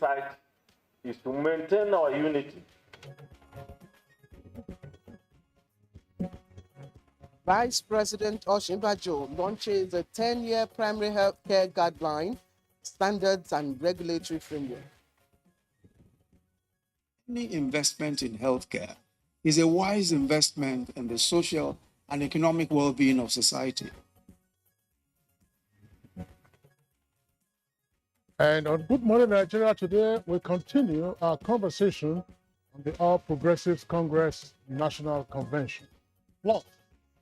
side is to maintain our unity. Vice President Osinbajo launches a 10-year primary health care guideline, standards and regulatory framework. Any investment in healthcare is a wise investment in the social and economic well-being of society. And on Good Morning Nigeria today, we continue our conversation on the All Progressives Congress National Convention. Plus,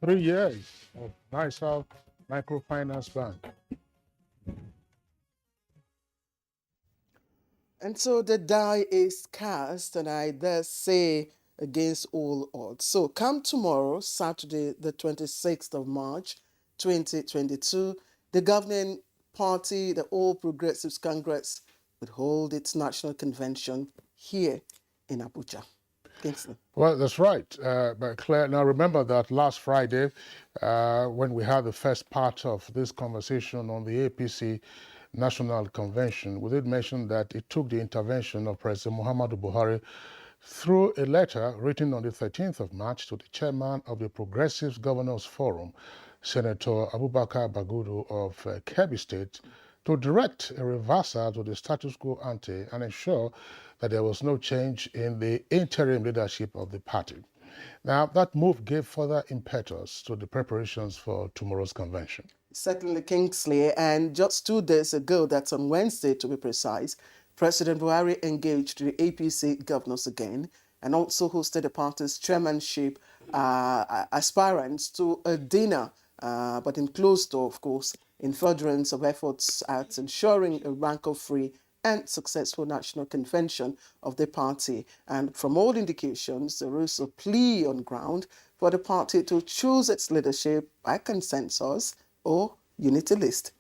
3 years of NISA Microfinance Bank. And so the die is cast, and I dare say against all odds. So come tomorrow, Saturday, the 26th of March, 2022, the governing party, the All Progressives Congress, would hold its national convention here in Abuja. Kingsley. Well, that's right. But Claire, now remember that last Friday, when we had the first part of this conversation on the APC National Convention, we did mention that it took the intervention of President Muhammadu Buhari through a letter written on the 13th of March to the chairman of the Progressives Governors Forum, Senator Abubakar Bagudu of Kebbi State, to direct a reversal to the status quo ante and ensure that there was no change in the interim leadership of the party. Now, that move gave further impetus to the preparations for tomorrow's convention. Certainly, Kingsley. And just 2 days ago, that's on Wednesday to be precise, President Buhari engaged the APC governors again and also hosted the party's chairmanship aspirants to a dinner, but in closed door, of course, in furtherance of efforts at ensuring a rancor-free and successful national convention of the party. And from all indications, there is a plea on ground for the party to choose its leadership by consensus or unity list.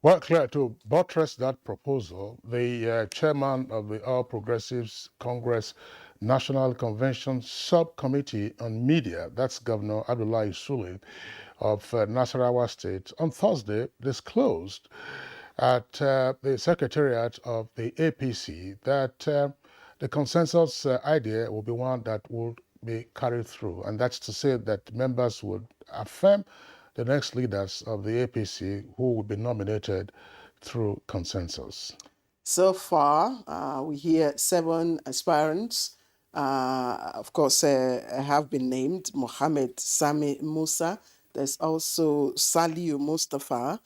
Well, Claire, to buttress that proposal, the chairman of the All Progressives Congress National Convention Subcommittee on Media, that's Governor Abdullahi Sule of Nasarawa State, on Thursday disclosed at the Secretariat of the APC that the consensus idea will be one that will be carried through, and that's to say that members would affirm the next leaders of the APC who will be nominated through consensus. So far, we hear 7 aspirants, of course, have been named. Mohammed Sami Musa. There's also Saliu Mustafa.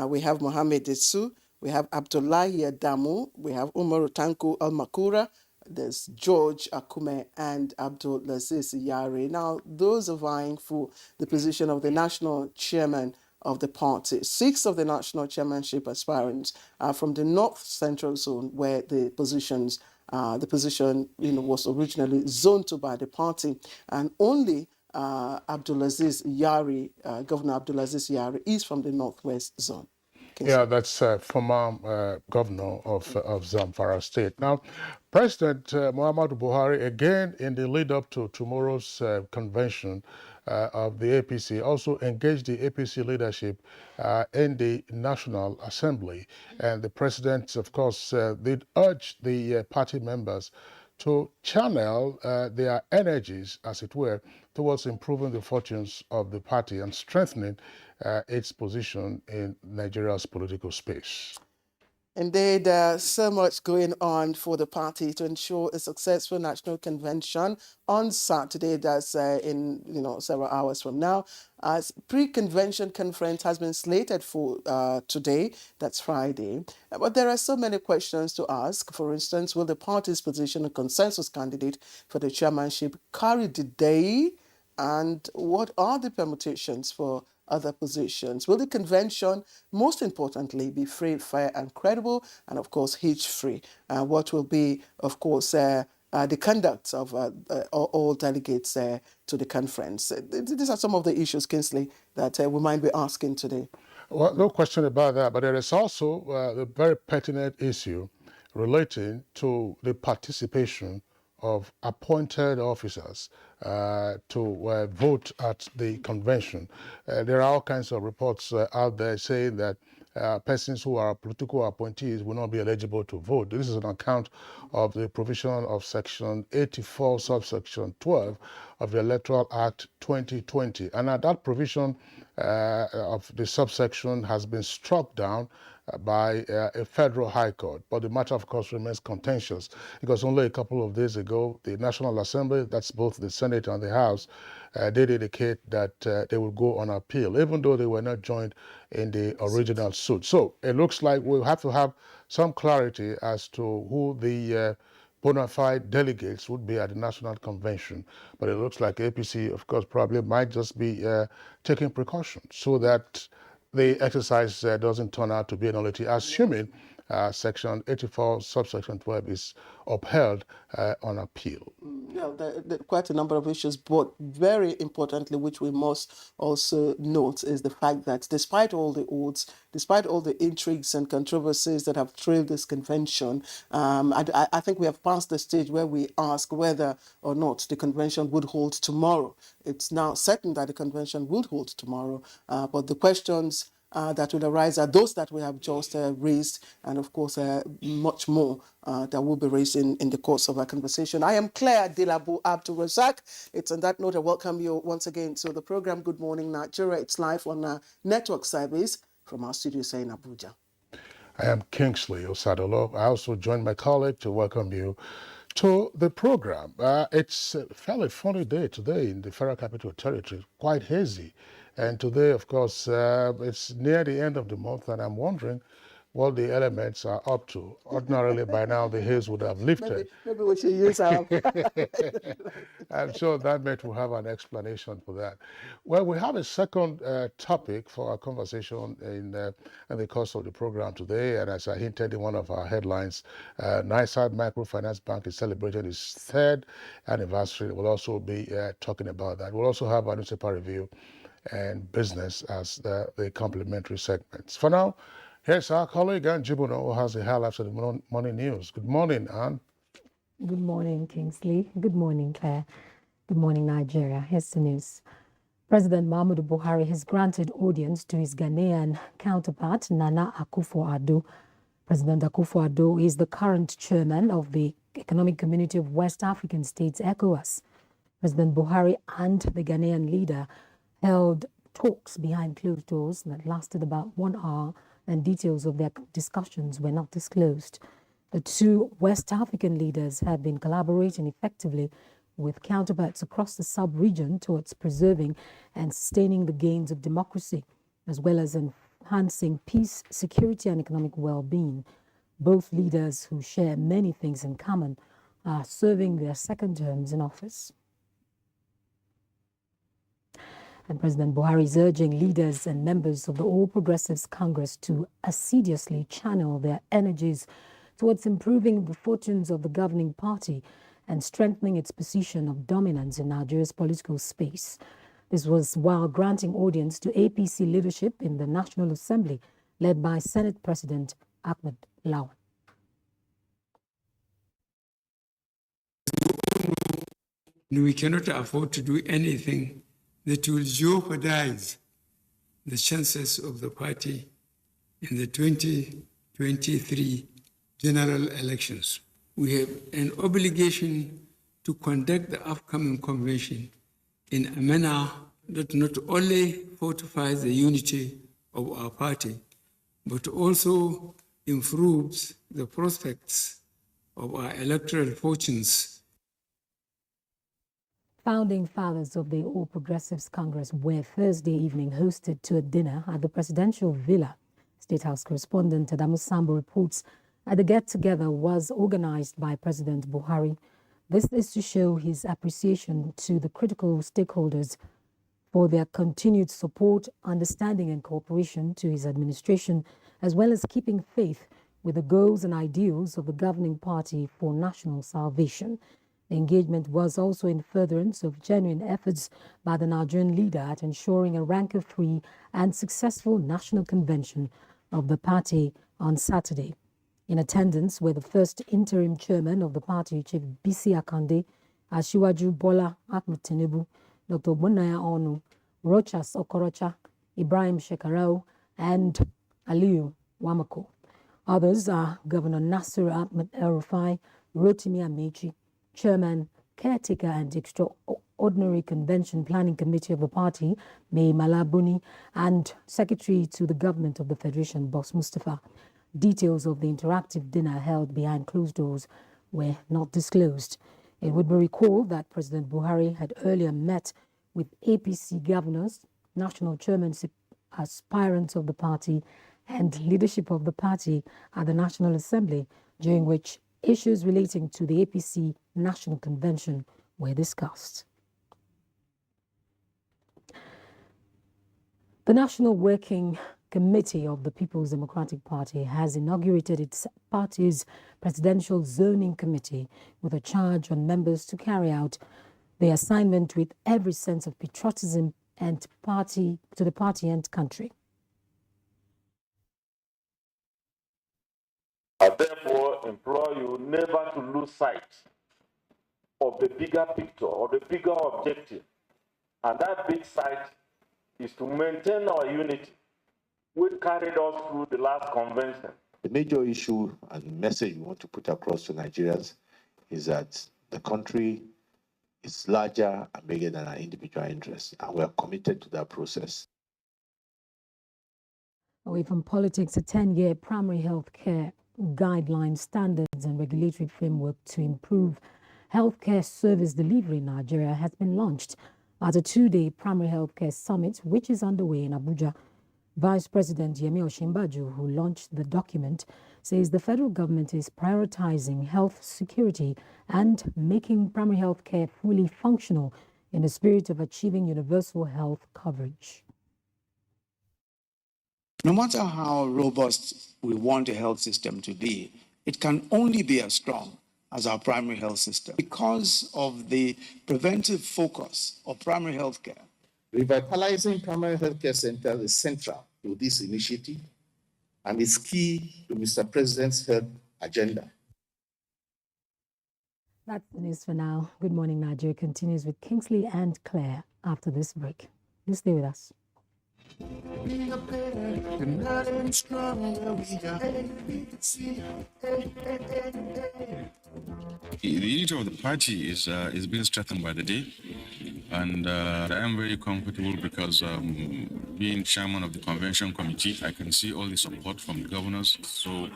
We have Mohammed Isu. We have Abdullahi Adamu. We have Umaru Tanku Al-Makura. There's George Akume and Abdul Laziz Yari. Now, those are vying for the position of the national chairman of the party. 6 of the national chairmanship aspirants are from the North Central Zone, where the position was originally zoned to by the party, and only Abdulaziz Yari, Governor Abdulaziz Yari, is from the Northwest Zone. Yeah, that's former governor of Zamfara State. Now, President Muhammadu Buhari, again in the lead up to tomorrow's convention of the APC, also engaged the APC leadership in the National Assembly. And the president, of course, did urge the party members to channel their energies, as it were, towards improving the fortunes of the party and strengthening its position in Nigeria's political space. Indeed, so much going on for the party to ensure a successful national convention on Saturday. That's in several hours from now. As pre-convention conference has been slated for today, that's Friday. But there are so many questions to ask. For instance, will the party's position a consensus candidate for the chairmanship carry the day? And what are the permutations for other positions? Will the convention, most importantly, be free, fair and credible, and of course hitch-free? What will be, of course, the conduct of all delegates to the conference? These are some of the issues, Kingsley, that we might be asking today. Well, no question about that, but there is also the very pertinent issue relating to the participation of appointed officers to vote at the convention. There are all kinds of reports out there saying that persons who are political appointees will not be eligible to vote. This is on account of the provision of Section 84, subsection 12 of the Electoral Act 2020. And that provision of the subsection has been struck down by a federal high court. But the matter, of course, remains contentious because only a couple of days ago, the National Assembly, that's both the Senate and the House, did indicate that they will go on appeal, even though they were not joined in the original suit. So it looks like we'll have to have some clarity as to who the bona fide delegates would be at the National Convention. But it looks like APC, of course, probably might just be taking precautions so that the exercise doesn't turn out to be a nullity, assuming Section 84, subsection 12 is upheld on appeal. Yeah, quite a number of issues, but very importantly, which we must also note, is the fact that despite all the odds, despite all the intrigues and controversies that have trailed this convention, I think we have passed the stage where we ask whether or not the convention would hold tomorrow. It's now certain that the convention would hold tomorrow, but the questions that will arise are those that we have just raised, and of course much more that will be raised in the course of our conversation. I am Claire Dilabu Abdul Razak. It's on that note I welcome you once again to the program Good Morning Nigeria. It's live on our network service from our studios here in Abuja. I am Kingsley Osadolo. I also join my colleague to welcome you to the program. It's a fairly funny day today in the Federal Capital Territory, quite hazy. And today, of course, it's near the end of the month, and I'm wondering what the elements are up to. Ordinarily, by now, the haze would have lifted. Maybe we should use our... I'm sure that mate will have an explanation for that. Well, we have a second topic for our conversation in the course of the program today. And as I hinted in one of our headlines, Nigerian Microfinance Bank is celebrating its third anniversary. We'll also be talking about that. We'll also have a newspaper review and business as the complementary segments. For now, here's our colleague Ann Jibuno, who has the highlights of the morning news. Good morning, Ann. Good morning, Kingsley. Good morning, Claire. Good morning, Nigeria. Here's the news. President Muhammadu Buhari has granted audience to his Ghanaian counterpart, Nana Akufo-Addo. President Akufo-Addo is the current chairman of the Economic Community of West African States, ECOWAS. President Buhari and the Ghanaian leader held talks behind closed doors that lasted about 1 hour, and details of their discussions were not disclosed. The two West African leaders have been collaborating effectively with counterparts across the sub-region towards preserving and sustaining the gains of democracy, as well as enhancing peace, security, and economic well-being. Both leaders, who share many things in common, are serving their second terms in office. And President Buhari is urging leaders and members of the All Progressives Congress to assiduously channel their energies towards improving the fortunes of the governing party and strengthening its position of dominance in Nigeria's political space. This was while granting audience to APC leadership in the National Assembly, led by Senate President Ahmed Lawan. We cannot afford to do anything that will jeopardize the chances of the party in the 2023 general elections. We have an obligation to conduct the upcoming convention in a manner that not only fortifies the unity of our party, but also improves the prospects of our electoral fortunes. Founding fathers of the All Progressives Congress were Thursday evening hosted to a dinner at the presidential villa. State House correspondent Adamu Sambo reports that the get-together was organized by President Buhari. This is to show his appreciation to the critical stakeholders for their continued support, understanding, and cooperation to his administration, as well as keeping faith with the goals and ideals of the governing party for national salvation. The engagement was also in furtherance of genuine efforts by the Nigerian leader at ensuring a rancor-free and successful national convention of the party on Saturday. In attendance were the first interim chairman of the party, Chief Bisi Akande, Asiwaju Bola Ahmed Tinubu, Dr. Bunaya Onu, Rochas Okorocha, Ibrahim Shekarau, and Aliyu Wamako. Others are Governor Nasir Ahmed El-Rufai, Rotimi Amechi, Chairman, Caretaker and Extraordinary Convention Planning Committee of the party, May Malabuni, and Secretary to the Government of the Federation, Boss Mustafa. Details of the interactive dinner held behind closed doors were not disclosed. It would be recalled that President Buhari had earlier met with APC governors, national chairmen, aspirants of the party, and leadership of the party at the National Assembly, during which issues relating to the APC National Convention were discussed. The National Working Committee of the People's Democratic Party has inaugurated its party's Presidential Zoning Committee with a charge on members to carry out the assignment with every sense of patriotism and to the party and country. I therefore implore you never to lose sight of the bigger picture or the bigger objective. And that big sight is to maintain our unity, which carried us through the last convention. The major issue and message we want to put across to Nigerians is that the country is larger and bigger than our individual interests, and we are committed to that process. Away from politics, a 10-year primary health care guidelines, standards and regulatory framework to improve healthcare service delivery in Nigeria has been launched at a 2-day primary healthcare summit, which is underway in Abuja. Vice President Yemi Osinbajo, who launched the document, says the federal government is prioritizing health security and making primary health care fully functional in the spirit of achieving universal health coverage. No matter how robust we want a health system to be, it can only be as strong as our primary health system. Because of the preventive focus of primary health care, revitalizing primary healthcare centers is central to this initiative and is key to Mr. President's health agenda. That's the news for now. Good Morning Nigeria continues with Kingsley and Claire after this break. Please stay with us. The unity of the party is being strengthened by the day, and I am very comfortable because being chairman of the convention committee, I can see all the support from the governors. So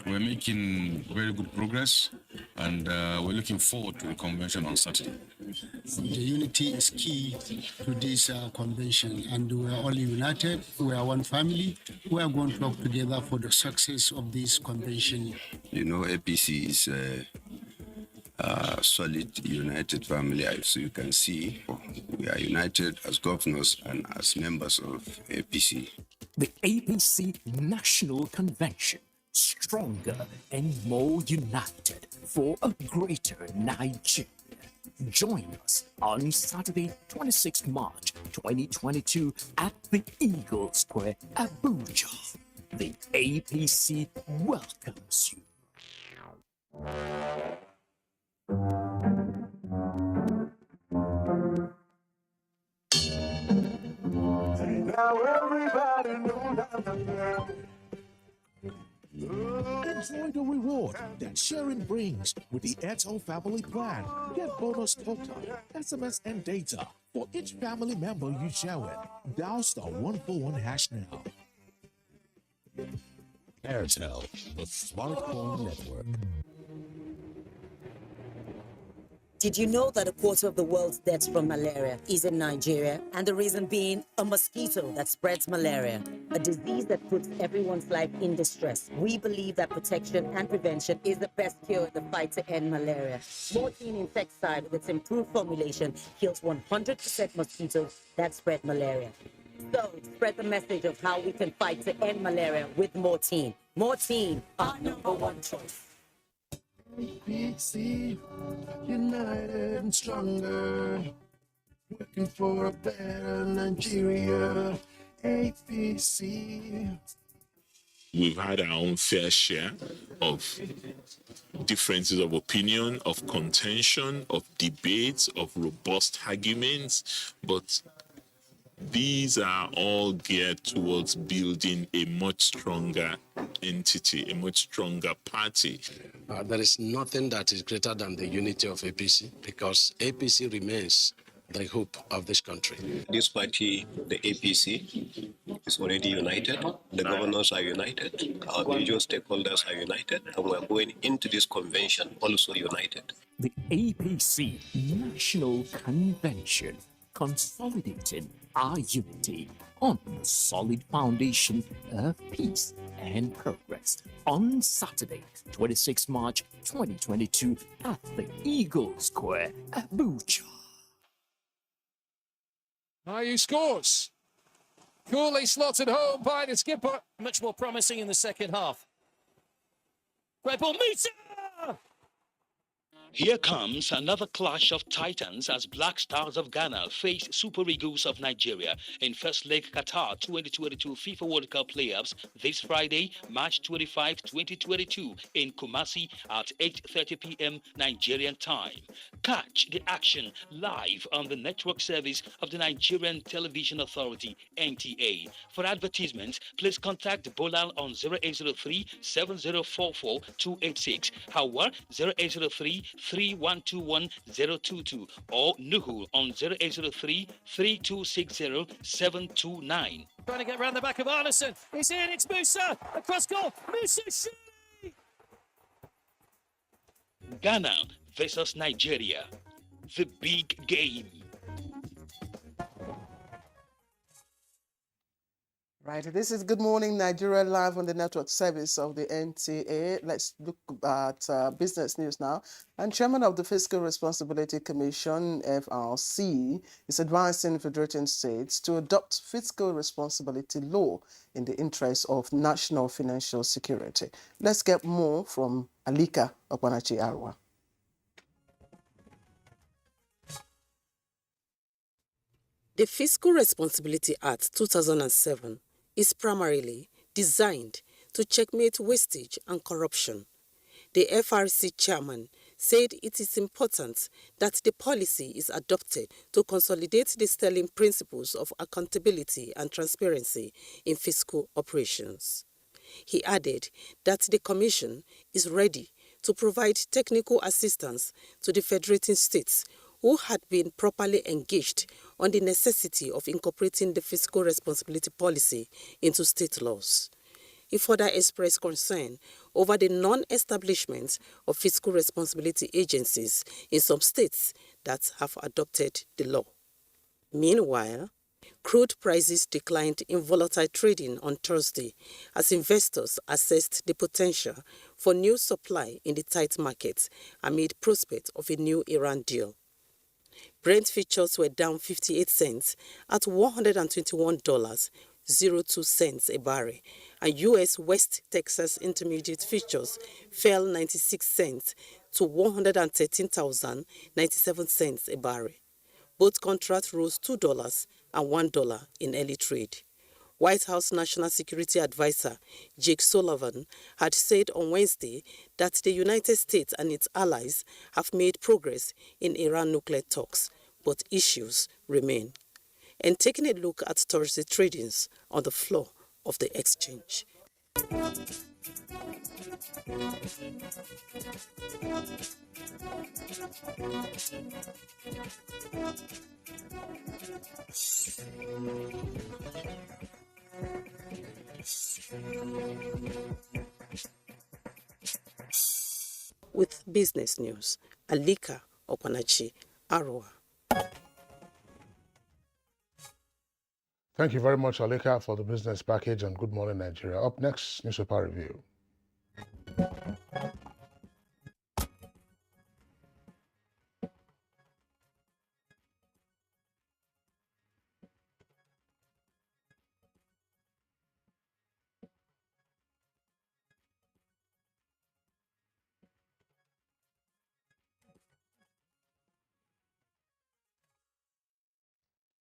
we're making very good progress, and we're looking forward to the convention on Saturday. The unity is key to this convention, and we are all united. We are one family. We are going to work together for the success of this convention. You know, APC is a solid, united family. As you can see, we are united as governors and as members of APC. The APC National Convention, stronger and more united for a greater Nigeria. Join us on Saturday, 26 March 2022 at the Eagle Square, Abuja. The APC welcomes you. Now everybody knows enjoy the reward that sharing brings with the Airtel Family Plan. Get bonus talk time, SMS, and data for each family member you share with. Dial *141# now. Airtel, the smartphone network. Did you know that a quarter of the world's deaths from malaria is in Nigeria? And the reason being a mosquito that spreads malaria, a disease that puts everyone's life in distress. We believe that protection and prevention is the best cure in the fight to end malaria. Morphine insecticide with its improved formulation kills 100% mosquitoes that spread malaria. So spread the message of how we can fight to end malaria with Morphine. Morphine, our #1 choice. APC, united and stronger, working for a better Nigeria. APC. We've had our own fair share of differences of opinion, of contention, of debates, of robust arguments, but These are all geared towards building a much stronger entity, a much stronger party. There is nothing that is greater than the unity of APC, because APC remains the hope of this country. This party, the APC, is already united. The governors are united. Our major stakeholders are united. And we're going into this convention also united. The APC National Convention, consolidating our unity on a solid foundation of peace and progress. On Saturday, 26 March 2022, at the Eagle Square, Abuja. Ayew scores. Coolly slotted home by the skipper. Much more promising in the second half. Great ball, Musa! Here comes another clash of titans as Black Stars of Ghana face Super Eagles of Nigeria in first leg Qatar 2022 FIFA World Cup playoffs this Friday, March 25, 2022 in Kumasi at 8:30 p.m. Nigerian time. Catch the action live on the network service of the Nigerian Television Authority, NTA. For advertisements, please contact Bolal on 0803 7044 286, Howard 0803 3121022 or Nuhu on 0803 3260 729. Trying to get round the back of Arneson. It's in, it's Musa. Across goal. Musa shoot! Ghana versus Nigeria. The big game. Right, this is Good Morning Nigeria live on the network service of the NTA. Let's look at business news now. And Chairman of the Fiscal Responsibility Commission, FRC, is advising federating states to adopt fiscal responsibility law in the interest of national financial security. Let's get more from Alika Okwanachi Arwa. The Fiscal Responsibility Act 2007 is primarily designed to checkmate wastage and corruption. The FRC chairman said it is important that the policy is adopted to consolidate the sterling principles of accountability and transparency in fiscal operations. He added that the Commission is ready to provide technical assistance to the federating states who had been properly engaged on the necessity of incorporating the fiscal responsibility policy into state laws. He further expressed concern over the non-establishment of fiscal responsibility agencies in some states that have adopted the law. Meanwhile, crude prices declined in volatile trading on Thursday as investors assessed the potential for new supply in the tight market amid prospect of a new Iran deal. Brent futures were down 58 cents at $121.02 a barrel, and U.S. West Texas Intermediate futures fell 96 cents to $113.97 a barrel. Both contracts rose $2 and $1 in early trade. White House National Security Advisor Jake Sullivan had said on Wednesday that the United States and its allies have made progress in Iran nuclear talks, but issues remain. And taking a look at Thursday tradings on the floor of the exchange. With business news, Alika Okwanachi Arwa. Thank you very much, Alika, for the business package, and Good Morning Nigeria. Up next, newspaper review.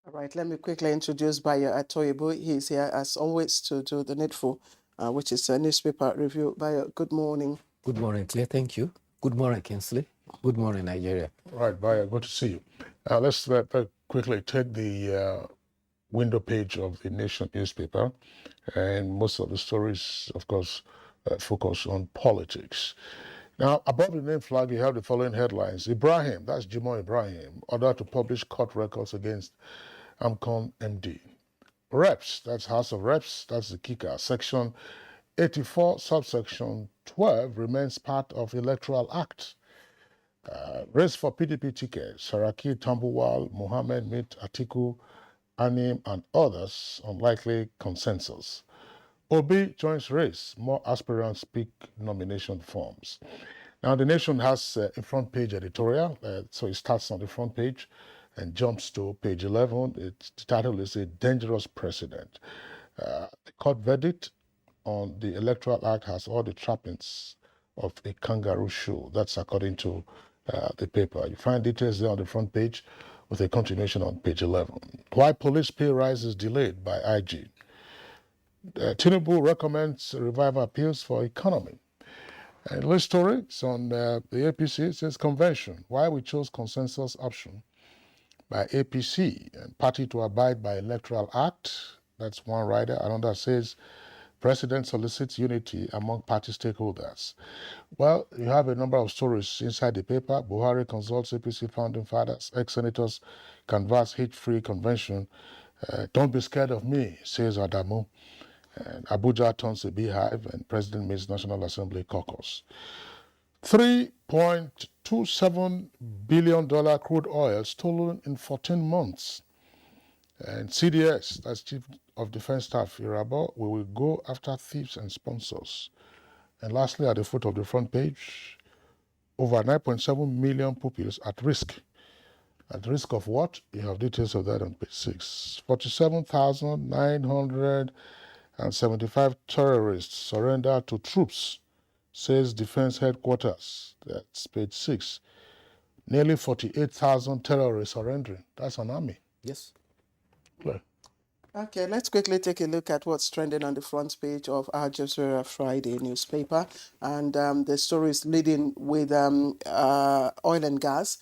All right, let me quickly introduce Bayo Atoyebo. He's here as always to do the needful, which is a newspaper review. Bayo, good morning. Good morning, Claire. Thank you. Good morning, Kingsley. Good morning, Nigeria. All right, Bayo, good to see you. Let's quickly take the window page of the Nation newspaper. And most of the stories, of course, focus on politics. Now, above the name flag, you have the following headlines. Ibrahim, that's Jimoh Ibrahim, ordered to publish court records against AMCON MD. Reps, that's House of Reps, that's the kicker. Section 84, subsection 12 remains part of Electoral Act. Race for PDP ticket, Saraki, Tambuwal, Mohammed, Mit, Atiku, Anim, and others, unlikely consensus. Obi joins race, more aspirants pick nomination forms. Now, the Nation has a front page editorial, so it starts on the front page and jumps to page 11. The title is A Dangerous Precedent. The court verdict on the Electoral Act has all the trappings of a kangaroo show. That's according to the paper. You find details there on the front page with a continuation on page 11. Why police pay rise is delayed by IG. Tinubu recommends revival appeals for economy. And this story is on the APC. It says convention. Why we chose consensus option by APC and party to abide by Electoral Act. That's one rider. Another says President solicits unity among party stakeholders. Well, you have a number of stories inside the paper. Buhari consults APC founding fathers. Ex-senators canvass hate-free convention. Don't be scared of me, says Adamu. And Abuja turns a beehive, and President meets National Assembly caucus. $3.27 billion crude oil stolen in 14 months. And CDS, that's Chief of Defense Staff Irabo, we will go after thieves and sponsors. And lastly, at the foot of the front page, over 9.7 million pupils at risk. At risk of what? You have details of that on page 6. 47,975 terrorists surrender to troops, says Defense Headquarters. That's page 6. Nearly 48,000 terrorists surrendering. That's an army. Yes. Clear. Okay, let's quickly take a look at what's trending on the front page of Al Jazeera Friday newspaper. And the story is leading with oil and gas.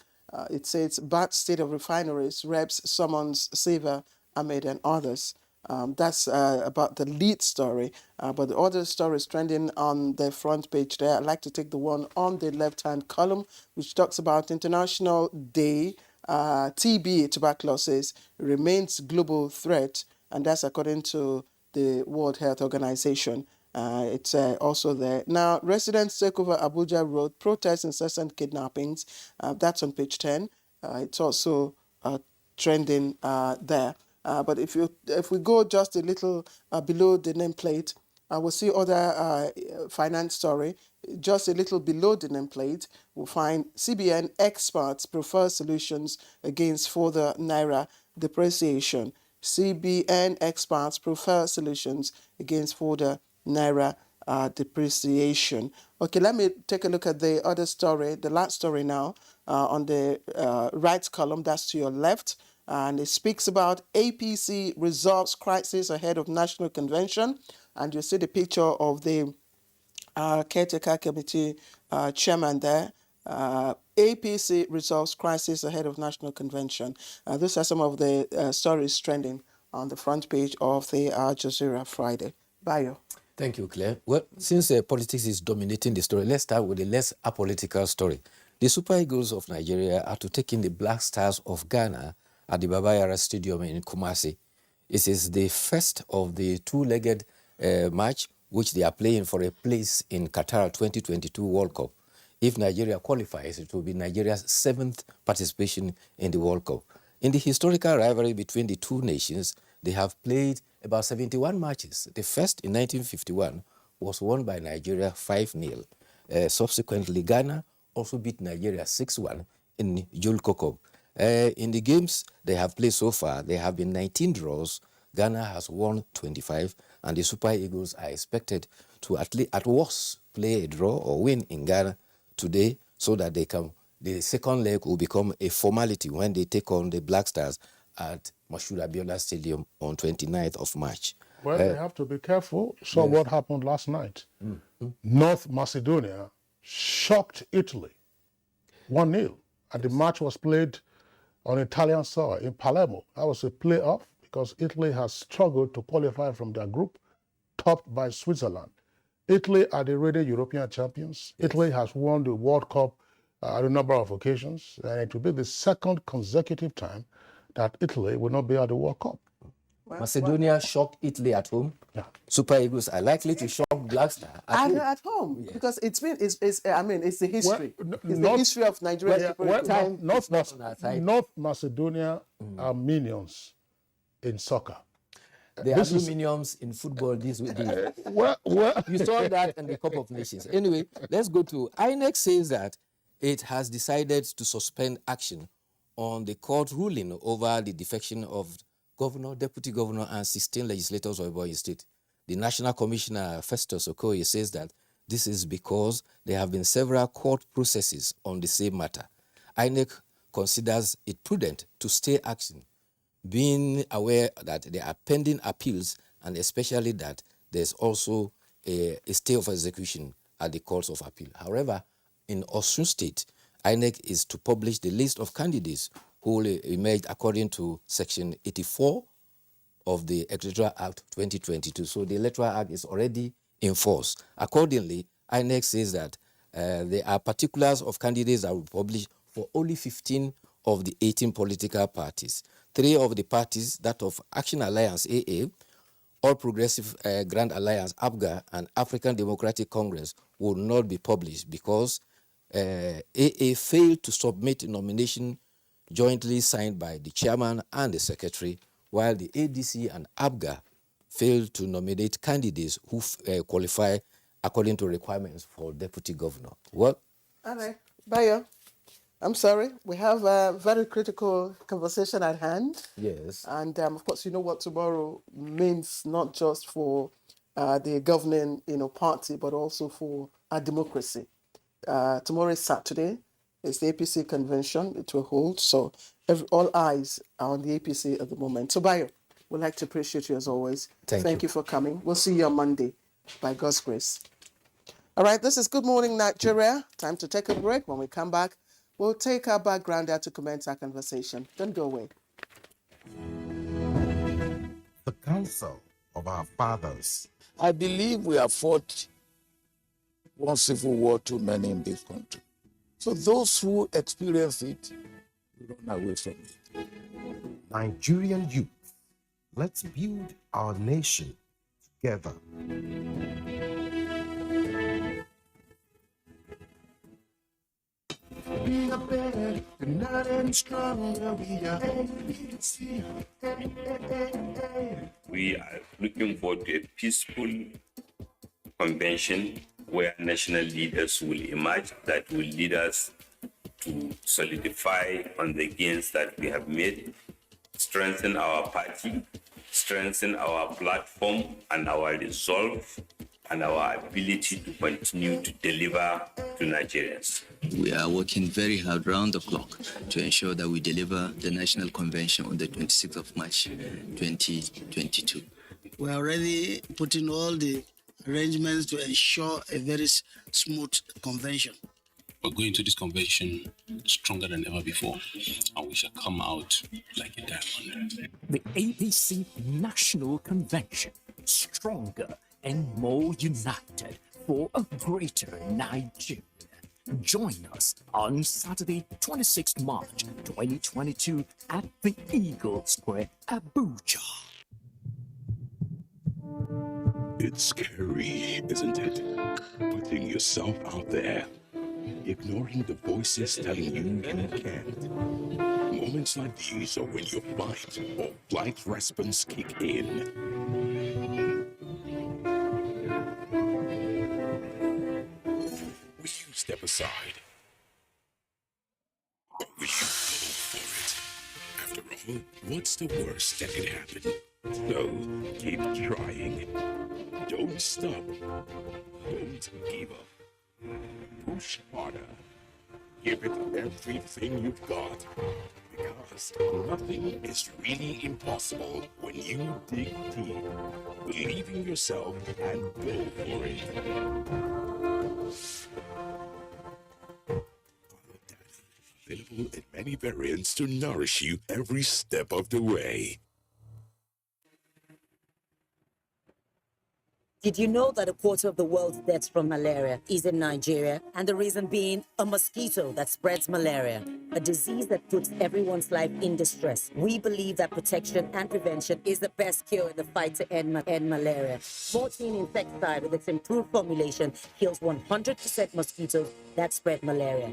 It says, bad state of refineries, reps summons Seva, Ahmed, and others. That's about the lead story. But the other story is trending on the front page there. I'd like to take the one on the left-hand column, which talks about International Day. TB, tuberculosis, remains global threat, and that's according to the World Health Organization. It's also there. Now, residents take over Abuja Road, protests incessant kidnappings. That's on page 10. It's also trending there. But if we go just a little below the nameplate, we'll see other finance story. Just a little below the nameplate, we'll find CBN experts prefer solutions against further Naira depreciation. CBN experts prefer solutions against further Naira depreciation. Okay, let me take a look at the other story, the last story now, on the right column, that's to your left. And it speaks about APC resolves crisis ahead of National Convention. And you see the picture of the caretaker committee chairman there. APC resolves crisis ahead of National Convention. Those are some of the stories trending on the front page of the Al Jazeera Friday. Bayo. Thank you, Claire. Well, since politics is dominating the story, let's start with a less apolitical story. The Super Eagles of Nigeria are to take in the Black Stars of Ghana at the Baba Yara Stadium in Kumasi. It is the first of the two-legged match which they are playing for a place in Qatar 2022 World Cup. If Nigeria qualifies, it will be Nigeria's 7th participation in the World Cup. In the historical rivalry between the two nations, they have played about 71 matches. The first in 1951 was won by Nigeria 5-0. Subsequently, Ghana also beat Nigeria 6-1 in Jul Kokob. In the games they have played so far, there have been 19 draws. Ghana has won 25, and the Super Eagles are expected to at worst play a draw or win in Ghana today, so that the second leg will become a formality when they take on the Black Stars at Moshood Abiola Stadium on 29th of March. Well, they have to be careful. So what happened last night? North Macedonia shocked Italy 1-0, and the match was played on Italian soil in Palermo. That was a playoff because Italy has struggled to qualify from their group, topped by Switzerland. Italy are the reigning European champions. Yes. Italy has won the World Cup at a number of occasions, and it will be the second consecutive time that Italy will not be at the World Cup. Macedonia shocked Italy at home. Yeah. Super Eagles are likely to shock Black Star at home. Yes. Because it's the history. It's the history of Nigeria. North Macedonia are minions in soccer. They are minions in football this week. You saw that in the Cup of Nations. Anyway, let's go to INEC says that it has decided to suspend action on the court ruling over the defection of governor, deputy governor, and 16 legislators of Ebonyi State. The National Commissioner, Festus Okoye, says that this is because there have been several court processes on the same matter. INEC considers it prudent to stay action, being aware that there are pending appeals and especially that there's also a stay of execution at the courts of appeal. However, in Osun State, INEC is to publish the list of candidates who will emerge according to Section 84 of the Electoral Act 2022. So the Electoral Act is already in force. Accordingly, INEC says that there are particulars of candidates that will publish for only 15 of the 18 political parties. 3 of the parties, that of Action Alliance, AA, All Progressive Grand Alliance, APGA, and African Democratic Congress, will not be published because AA failed to submit a nomination jointly signed by the chairman and the secretary, while the ADC and APGA failed to nominate candidates who qualify according to requirements for deputy governor. What? All right. Bayo, I'm sorry. We have a very critical conversation at hand. Yes. And of course, you know what tomorrow means, not just for the governing party, but also for our democracy. Tomorrow is Saturday. It's the APC convention. It will hold. So all eyes are on the APC at the moment. So, Bayo, we'd like to appreciate you as always. Thank you for coming. We'll see you on Monday, by God's grace. All right, this is Good Morning Nigeria. Time to take a break. When we come back, we'll take our backgrounder to commence our conversation. Don't go away. The counsel of our fathers. I believe we have fought one civil war too many in this country. So those who experience it, run away from it. Nigerian youth, let's build our nation together. We are better, united and stronger. We are APC. We are looking forward to a peaceful convention where national leaders will emerge that will lead us to solidify on the gains that we have made, strengthen our party, strengthen our platform and our resolve and our ability to continue to deliver to Nigerians. We are working very hard round the clock to ensure that we deliver the National Convention on the 26th of March 2022. We're already putting all the arrangements to ensure a very smooth convention. We're going to this convention stronger than ever before, and we shall come out like a diamond. The APC National Convention, stronger and more united for a greater Nigeria. Join us on Saturday, 26th March 2022 at the Eagle Square, Abuja. It's scary, isn't it? Putting yourself out there, ignoring the voices telling you can't. Moments like these are when your fight or flight response kick in. Will you step aside? Or will you go for it? After all, what's the worst that could happen? So, keep trying. Don't stop. Don't give up. Push harder. Give it everything you've got. Because nothing is really impossible when you dig deep. Believe in yourself and go for it. Available in many variants to nourish you every step of the way. Did you know that a quarter of the world's deaths from malaria is in Nigeria? And the reason being a mosquito that spreads malaria, a disease that puts everyone's life in distress. We believe that protection and prevention is the best cure in the fight to end malaria. Morphine insecticide with its improved formulation kills 100% mosquitoes that spread malaria.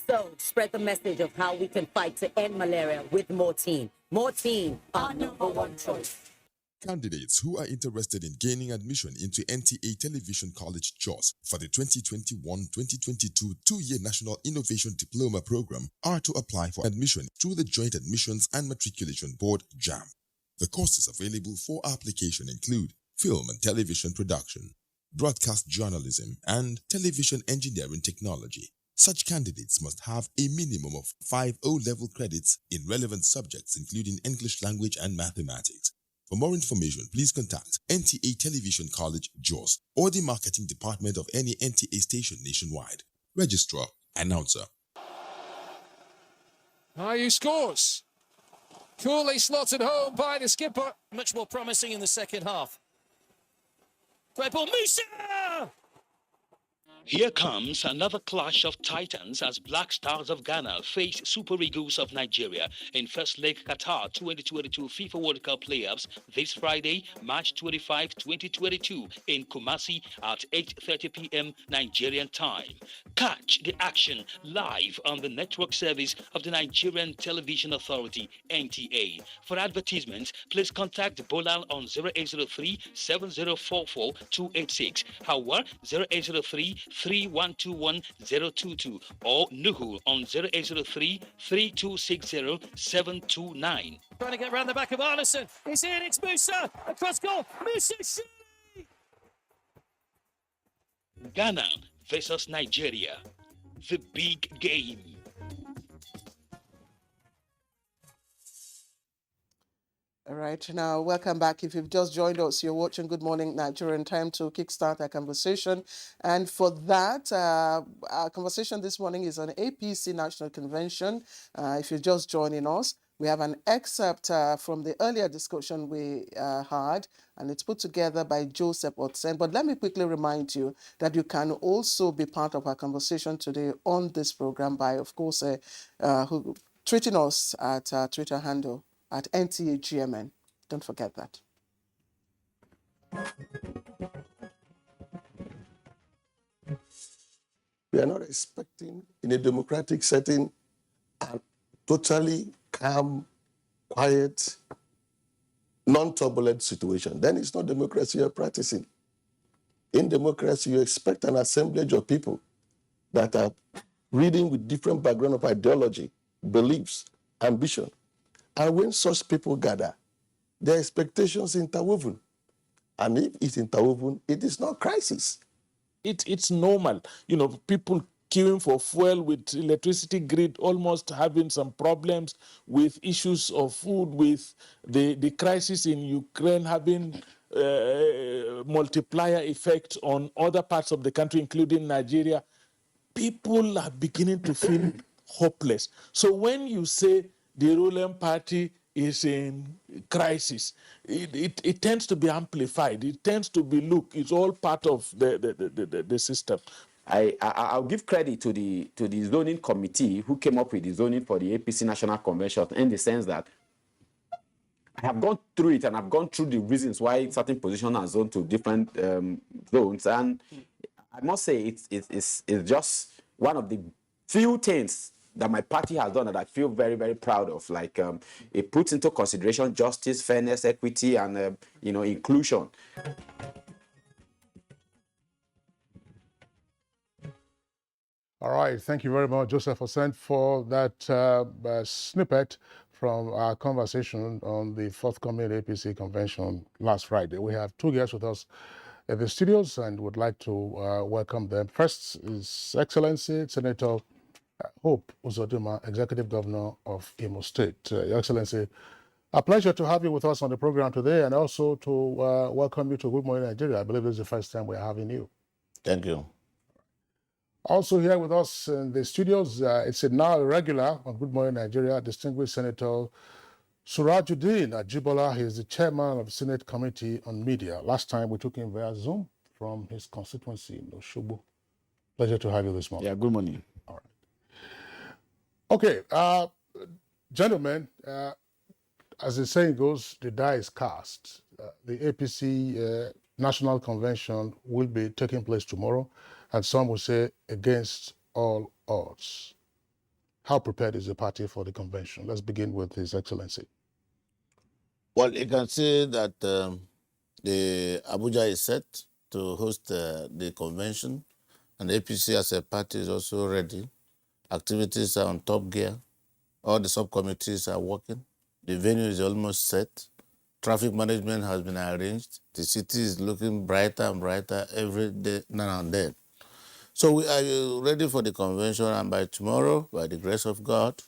So spread the message of how we can fight to end malaria with Morphine. Morphine, our #1 choice. Candidates who are interested in gaining admission into NTA Television College Jos for the 2021-2022 two-year National Innovation Diploma Program are to apply for admission through the Joint Admissions and Matriculation Board (JAM). The courses available for application include film and television production, broadcast journalism, and television engineering technology. Such candidates must have a minimum of 5 O-level credits in relevant subjects including English language and mathematics. For more information, please contact NTA Television College, Jos, or the marketing department of any NTA station nationwide. Registrar, Announcer. Ayew scores. Coolly slotted home by the skipper. Much more promising in the second half. Great ball, Musa! Here comes another clash of titans as Black Stars of Ghana face Super Eagles of Nigeria in first leg Qatar 2022 FIFA World Cup playoffs this Friday, March 25, 2022 in Kumasi at 8:30 p.m. Nigerian time. Catch the action live on the network service of the Nigerian Television Authority, NTA. For advertisements, please contact Bolal on 0803 7044 286, Howard 0803 3121022 or Nuhu on 0803 3260 729. Trying to get round the back of Arneson. It's in, it's Musa. Across goal. Musa Shi! Ghana versus Nigeria. The big game. All right, now welcome back. If you've just joined us, you're watching Good Morning Nigerian. Time to kickstart our conversation. And for that, our conversation this morning is on APC National Convention. If you're just joining us, we have an excerpt from the earlier discussion we had, and it's put together by Joseph Otsen. But let me quickly remind you that you can also be part of our conversation today on this program by, of course, tweeting us at our Twitter handle at NTA GMN. Don't forget that. We are not expecting in a democratic setting a totally calm, quiet, non-turbulent situation. Then it's not democracy you're practicing. In democracy, you expect an assemblage of people that are reading with different background of ideology, beliefs, ambition. And when such people gather, their expectations are interwoven. And if it's interwoven, it is not crisis. It's normal. You know, people queuing for fuel with electricity grid, almost having some problems with issues of food, with the crisis in Ukraine having multiplier effect on other parts of the country, including Nigeria. People are beginning to feel hopeless. So when you say the ruling party is in crisis, it tends to be amplified. It tends to be, look, it's all part of the system. I'll give credit to the zoning committee who came up with the zoning for the APC National Convention, in the sense that I have gone through it and I've gone through the reasons why certain positions are zoned to different zones, and I must say it's just one of the few things that my party has done that I feel very, very proud of. Like it puts into consideration justice, fairness, equity, and inclusion. All right, thank you very much, Joseph Osent, for that snippet from our conversation on the forthcoming APC convention last Friday. We have two guests with us in the studios and would like to welcome them. First is Excellency Senator Hope Uzodinma, Executive Governor of Imo State. Your Excellency, a pleasure to have you with us on the program today, and also to welcome you to Good Morning Nigeria. I believe this is the first time we're having you. Thank you. Also here with us in the studios, it's a now regular on Good Morning Nigeria, distinguished Senator Surajuddin Ajibola, he is the chairman of the Senate Committee on Media. Last time we took him via Zoom from his constituency in Oshobo. Pleasure to have you this morning. Yeah, good morning. All right. Okay, gentlemen, as the saying goes, the die is cast. The APC National Convention will be taking place tomorrow, and some will say against all odds. How prepared is the party for the convention? Let's begin with His Excellency. Well, you can see that the Abuja is set to host the convention, and the APC as a party is also ready. Activities are on top gear. All the subcommittees are working. The venue is almost set. Traffic management has been arranged. The city is looking brighter and brighter every day now and then. So we are ready for the convention, and by tomorrow, by the grace of God,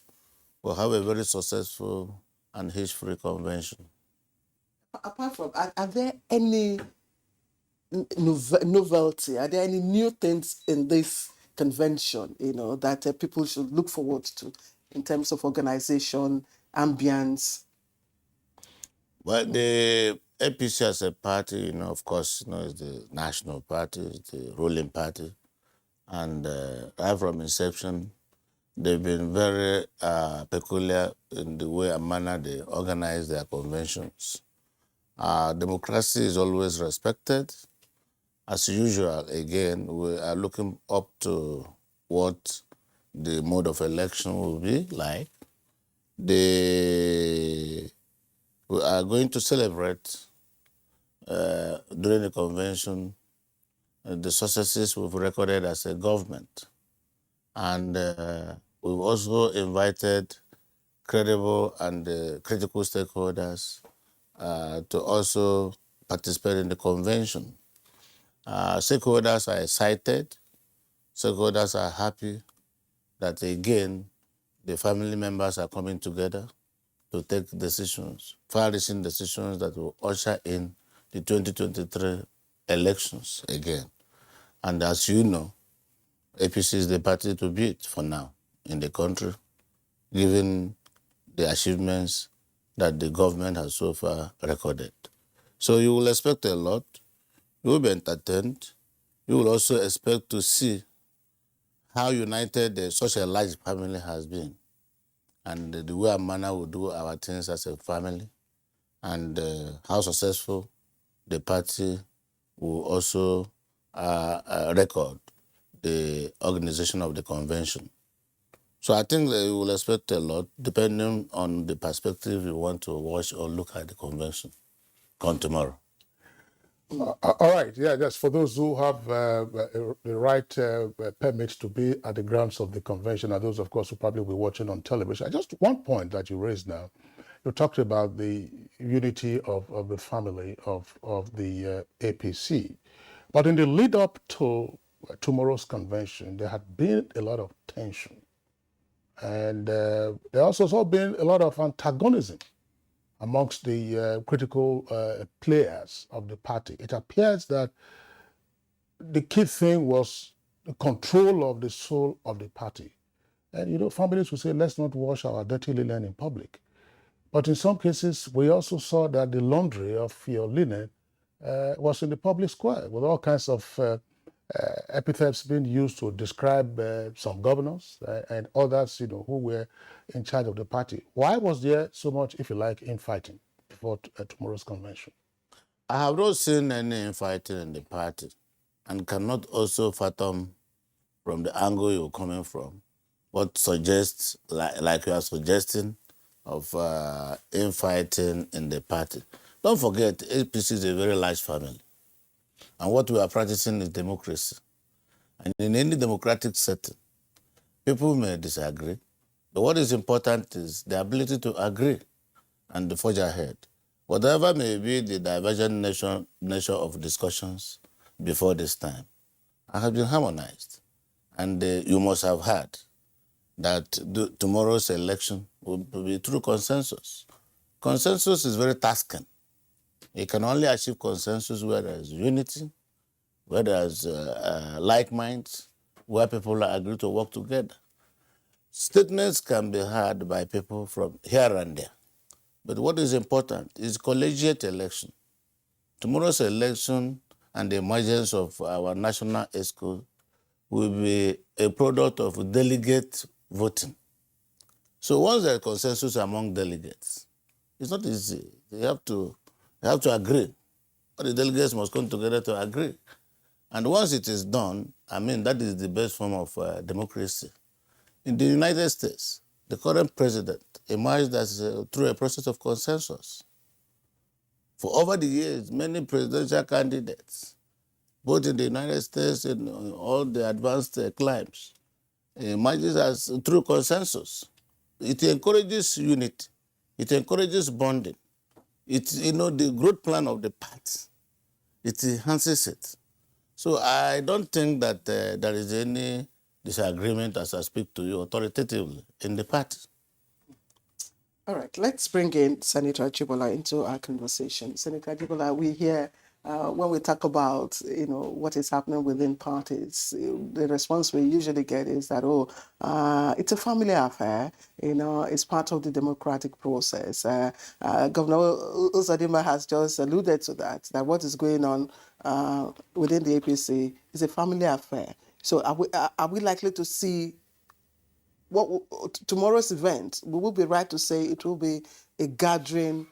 we'll have a very successful and hitch-free convention. Apart from, are there any novelty? Are there any new things in this convention, that people should look forward to in terms of organization, ambience? Well, the APC as a party, of course, is the national party, it's the ruling party. And right from inception, they've been very peculiar in the way and manner they organize their conventions. Democracy is always respected. As usual, again, we are looking up to what the mode of election will be like. We are going to celebrate during the convention the successes we've recorded as a government. And we've also invited credible and critical stakeholders to also participate in the convention. Stakeholders are excited. Stakeholders are happy that, again, the family members are coming together to take decisions, far-reaching decisions that will usher in the 2023 elections again. And as you know, APC is the party to beat for now in the country, given the achievements that the government has so far recorded. So you will expect a lot. You will be entertained. You will also expect to see how united such a large family has been, and the way and manner we do our things as a family, and how successful the party will also record the organization of the convention. So I think that you will expect a lot, depending on the perspective you want to watch or look at the convention. Come tomorrow. All right, yeah, that's for those who have the right permits to be at the grounds of the convention, and those, of course, who probably will be watching on television. Just one point that you raised now, you talked about the unity of the family of the APC. But in the lead up to tomorrow's convention, there had been a lot of tension. And there also been a lot of antagonism amongst the critical players of the party. It appears that the key thing was the control of the soul of the party. And, families would say, let's not wash our dirty linen in public. But in some cases, we also saw that the laundry of your linen was in the public square, with all kinds of epithets being used to describe some governors and others, who were in charge of the party. Why was there so much, if you like, infighting before tomorrow's convention? I have not seen any infighting in the party, and cannot also fathom from the angle you're coming from what suggests, like you are suggesting, of infighting in the party. Don't forget, APC is a very large family. And what we are practicing is democracy. And in any democratic setting, people may disagree, but what is important is the ability to agree and to forge ahead. Whatever may be the divergent nature of discussions before this time, have been harmonized. And you must have heard that tomorrow's election will be through consensus. Consensus is very tasking. You can only achieve consensus where there is unity, where there is like minds, where people agree to work together. Statements can be heard by people from here and there, But what is important is collegiate election. Tomorrow's election and the emergence of our national ESCO will be a product of delegate voting. So once there is consensus among delegates, it's not easy. They have to agree. All the delegates must come together to agree. And once it is done, I mean, that is the best form of democracy. In the United States, the current president emerged as through a process of consensus. For over the years, many presidential candidates, both in the United States and all the advanced climes, emerges as through consensus. It encourages unity. It encourages bonding. It's, the growth plan of the party. It enhances it. So I don't think that there is any disagreement as I speak to you authoritatively in the party. All right, let's bring in Senator Ajibola into our conversation. Senator Ajibola, we hear when we talk about, what is happening within parties, the response we usually get is that, it's a family affair, it's part of the democratic process. Governor Uzodimma has just alluded to that what is going on within the APC is a family affair. So are we likely to see tomorrow's event? We will be right to say it will be a gathering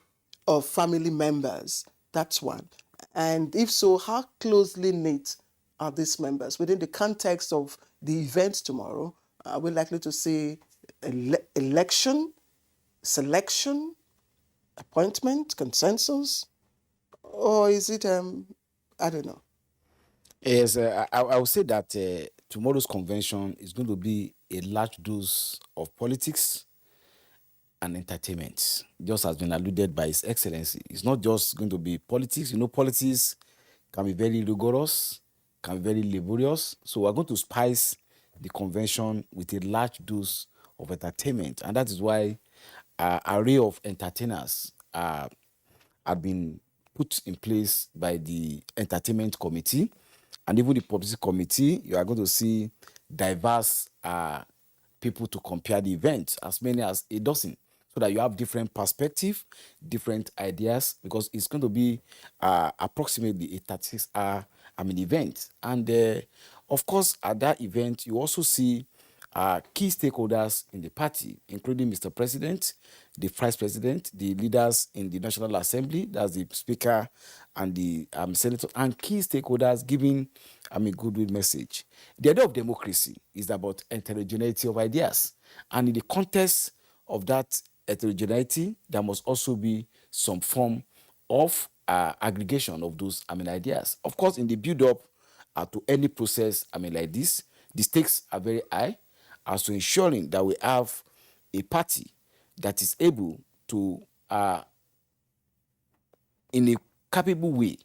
of family members. That's one. And if so, how closely knit are these members? Within the context of the event tomorrow, are we likely to see election, selection, appointment, consensus? Or is it, I don't know. Yes, I would say that tomorrow's convention is going to be a large dose of politics and entertainment, just has been alluded by His Excellency. It's not just going to be politics. Politics can be very rigorous, can be very laborious. So we're going to spice the convention with a large dose of entertainment. And that is why an array of entertainers have been put in place by the entertainment committee and even the publicity committee. You are going to see diverse people to compare the event, as many as a dozen, so that you have different perspectives, different ideas, because it's going to be approximately a 36-hour event. And of course, at that event, you also see key stakeholders in the party, including Mr. President, the Vice President, the leaders in the National Assembly, that's the Speaker and the Senator, and key stakeholders giving a goodwill message. The idea of democracy is about heterogeneity of ideas. And in the context of that heterogeneity, there must also be some form of aggregation of those ideas. Of course, in the build-up to any process like this, the stakes are very high as to ensuring that we have a party that is able to, in a capable way,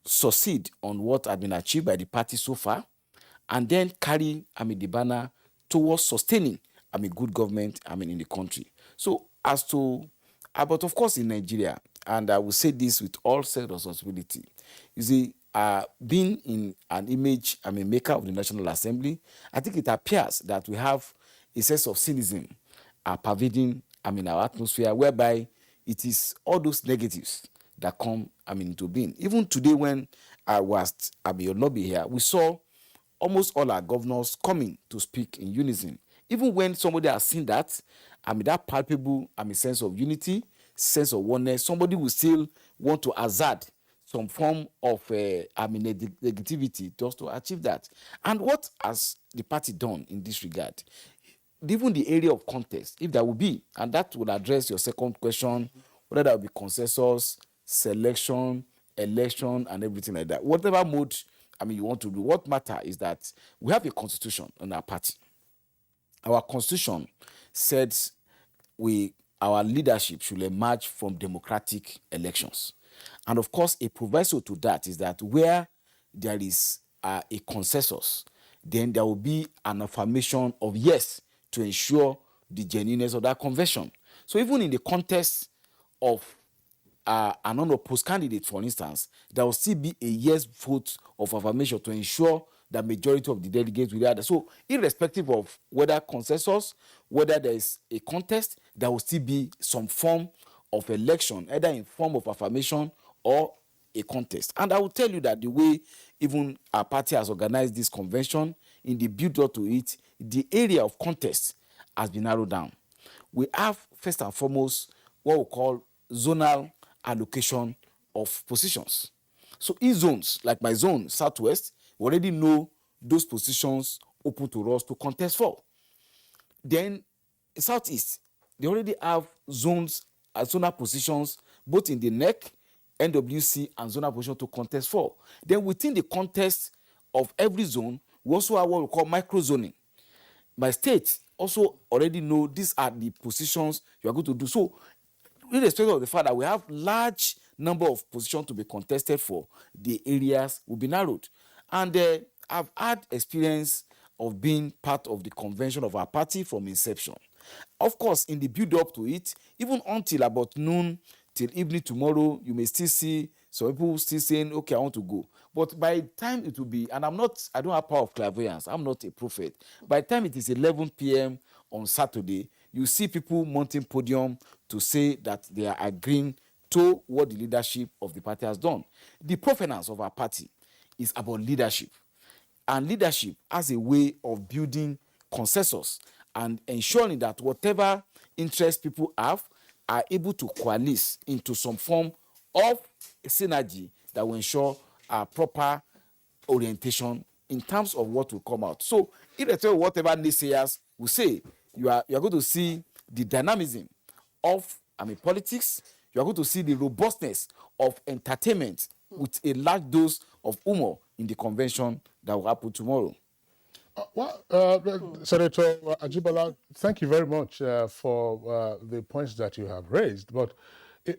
succeed on what has been achieved by the party so far, and then carry the banner towards sustaining good government in the country. So as to, but of course in Nigeria, and I will say this with all self responsibility, you see, being in an image maker of the National Assembly, I think it appears that we have a sense of cynicism pervading our atmosphere, whereby it is all those negatives that come into being. Even today, when I was at your lobby here, we saw almost all our governors coming to speak in unison. Even when somebody has seen that, that palpable sense of unity, sense of oneness, somebody will still want to hazard some form of negativity just to achieve that. And what has the party done in this regard? Even the area of contest, if there will be, and that will address your second question, whether there will be consensus, selection, election, and everything like that. Whatever mode you want to do, what matter is that we have a constitution in our party. Our constitution says our leadership should emerge from democratic elections. And of course, a proviso to that is that where there is a consensus, then there will be an affirmation of yes to ensure the genuineness of that convention. So even in the context of an unopposed candidate, for instance, there will still be a yes vote of affirmation to ensure the majority of the delegates will be there. So irrespective of whether consensus, whether there is a contest, there will still be some form of election, either in form of affirmation or a contest. And I will tell you that the way even our party has organized this convention, in the build-up to it, the area of contest has been narrowed down. We have, first and foremost, what we call zonal allocation of positions. So in zones, like my zone, Southwest, we already know those positions open to us to contest for. Then Southeast, they already have zones, zonal positions, both in the NEC, NWC, and zonal position to contest for. Then within the contest of every zone, we also have what we call micro-zoning. My state also already know these are the positions you are going to do. So, irrespective of the fact that we have large number of positions to be contested for, the areas will be narrowed. And I've had experience of being part of the convention of our party from inception. Of course, in the build-up to it, even until about noon till evening tomorrow, you may still see some people still saying, okay, I want to go. But by the time it will be, and I don't have power of clairvoyance, I'm not a prophet. By the time it is 11 p.m. on Saturday, you see people mounting podium to say that they are agreeing to what the leadership of the party has done. The provenance of our party is about leadership. And leadership has a way of building consensus and ensuring that whatever interest people have are able to coalesce into some form of synergy that will ensure a proper orientation in terms of what will come out. So, irrespective of whatever naysayers will say, you are going to see the dynamism of politics. You are going to see the robustness of entertainment with a large dose of humor in the convention that will happen tomorrow. Senator Ajibala, thank you very much for the points that you have raised. But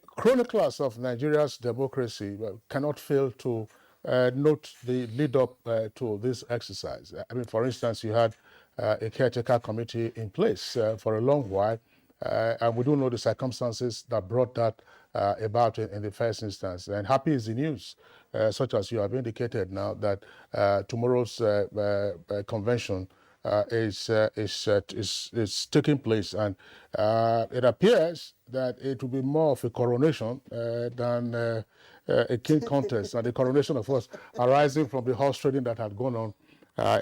chroniclers of Nigeria's democracy cannot fail to note the lead-up to this exercise. I mean, for instance, you had a caretaker committee in place for a long while, and we do know the circumstances that brought that about in the first instance. And happy is the news, such as you have indicated now, that tomorrow's convention is taking place, and it appears that it will be more of a coronation than a king contest, and the coronation, of course, arising from the horse trading that had gone on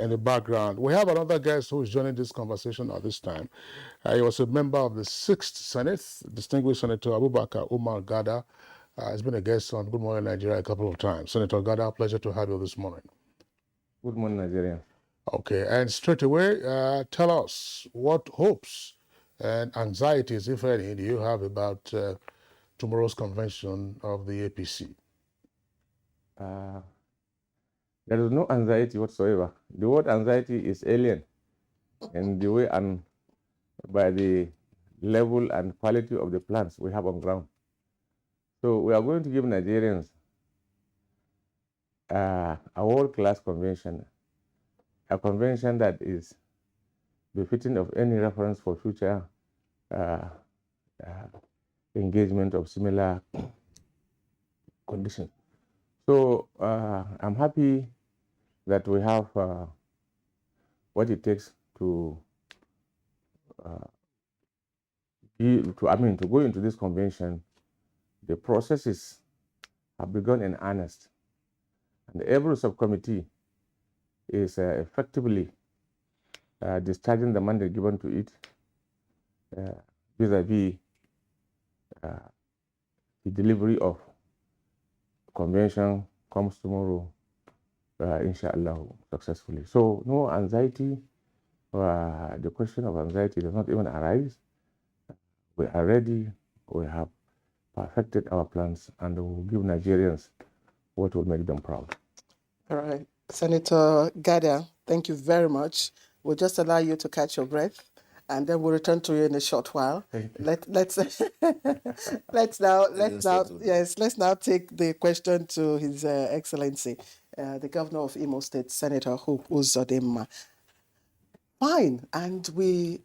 in the background. We have another guest who is joining this conversation at this time. He was a member of the 6th Senate, distinguished Senator Abubakar Umar Gada. He's been a guest on Good Morning Nigeria a couple of times. Senator Gada, pleasure to have you this morning. Good morning, Nigeria. Okay, and straight away, tell us what hopes and anxieties, if any, do you have about tomorrow's convention of the APC? There is no anxiety whatsoever. The word anxiety is alien in the way and by the level and quality of the plans we have on ground. So we are going to give Nigerians a world-class convention, a convention that is befitting of any reference for future engagement of similar conditions. So I'm happy that we have what it takes to go into this convention. The processes have begun in earnest, and every subcommittee is effectively discharging the mandate given to it vis-a-vis the delivery of convention comes tomorrow, inshallah, successfully. So no anxiety. The question of anxiety does not even arise. We are ready. We have perfected our plans, and we will give Nigerians what will make them proud. All right. Senator Gada, thank you very much. We'll just allow you to catch your breath, and then we'll return to you in a short while. Let's now take the question to His Excellency, the Governor of Imo State, Senator Hope Uzodimma. Fine, and we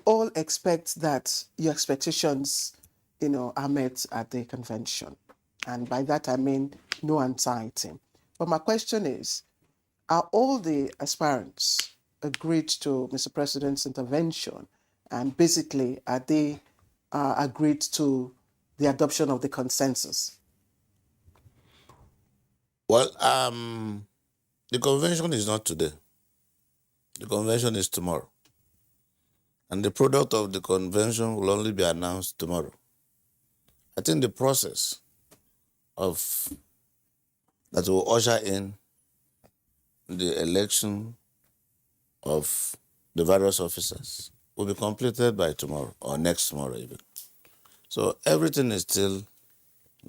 all expect that your expectations, are met at the convention, and by that I mean no anxiety. But my question is, are all the aspirants agreed to Mr. President's intervention, and basically are they agreed to the adoption of the consensus? Well, the convention is not today. The convention is tomorrow. And the product of the convention will only be announced tomorrow. I think the process that will usher in the election of the various officers will be completed by tomorrow or next tomorrow even. So everything is still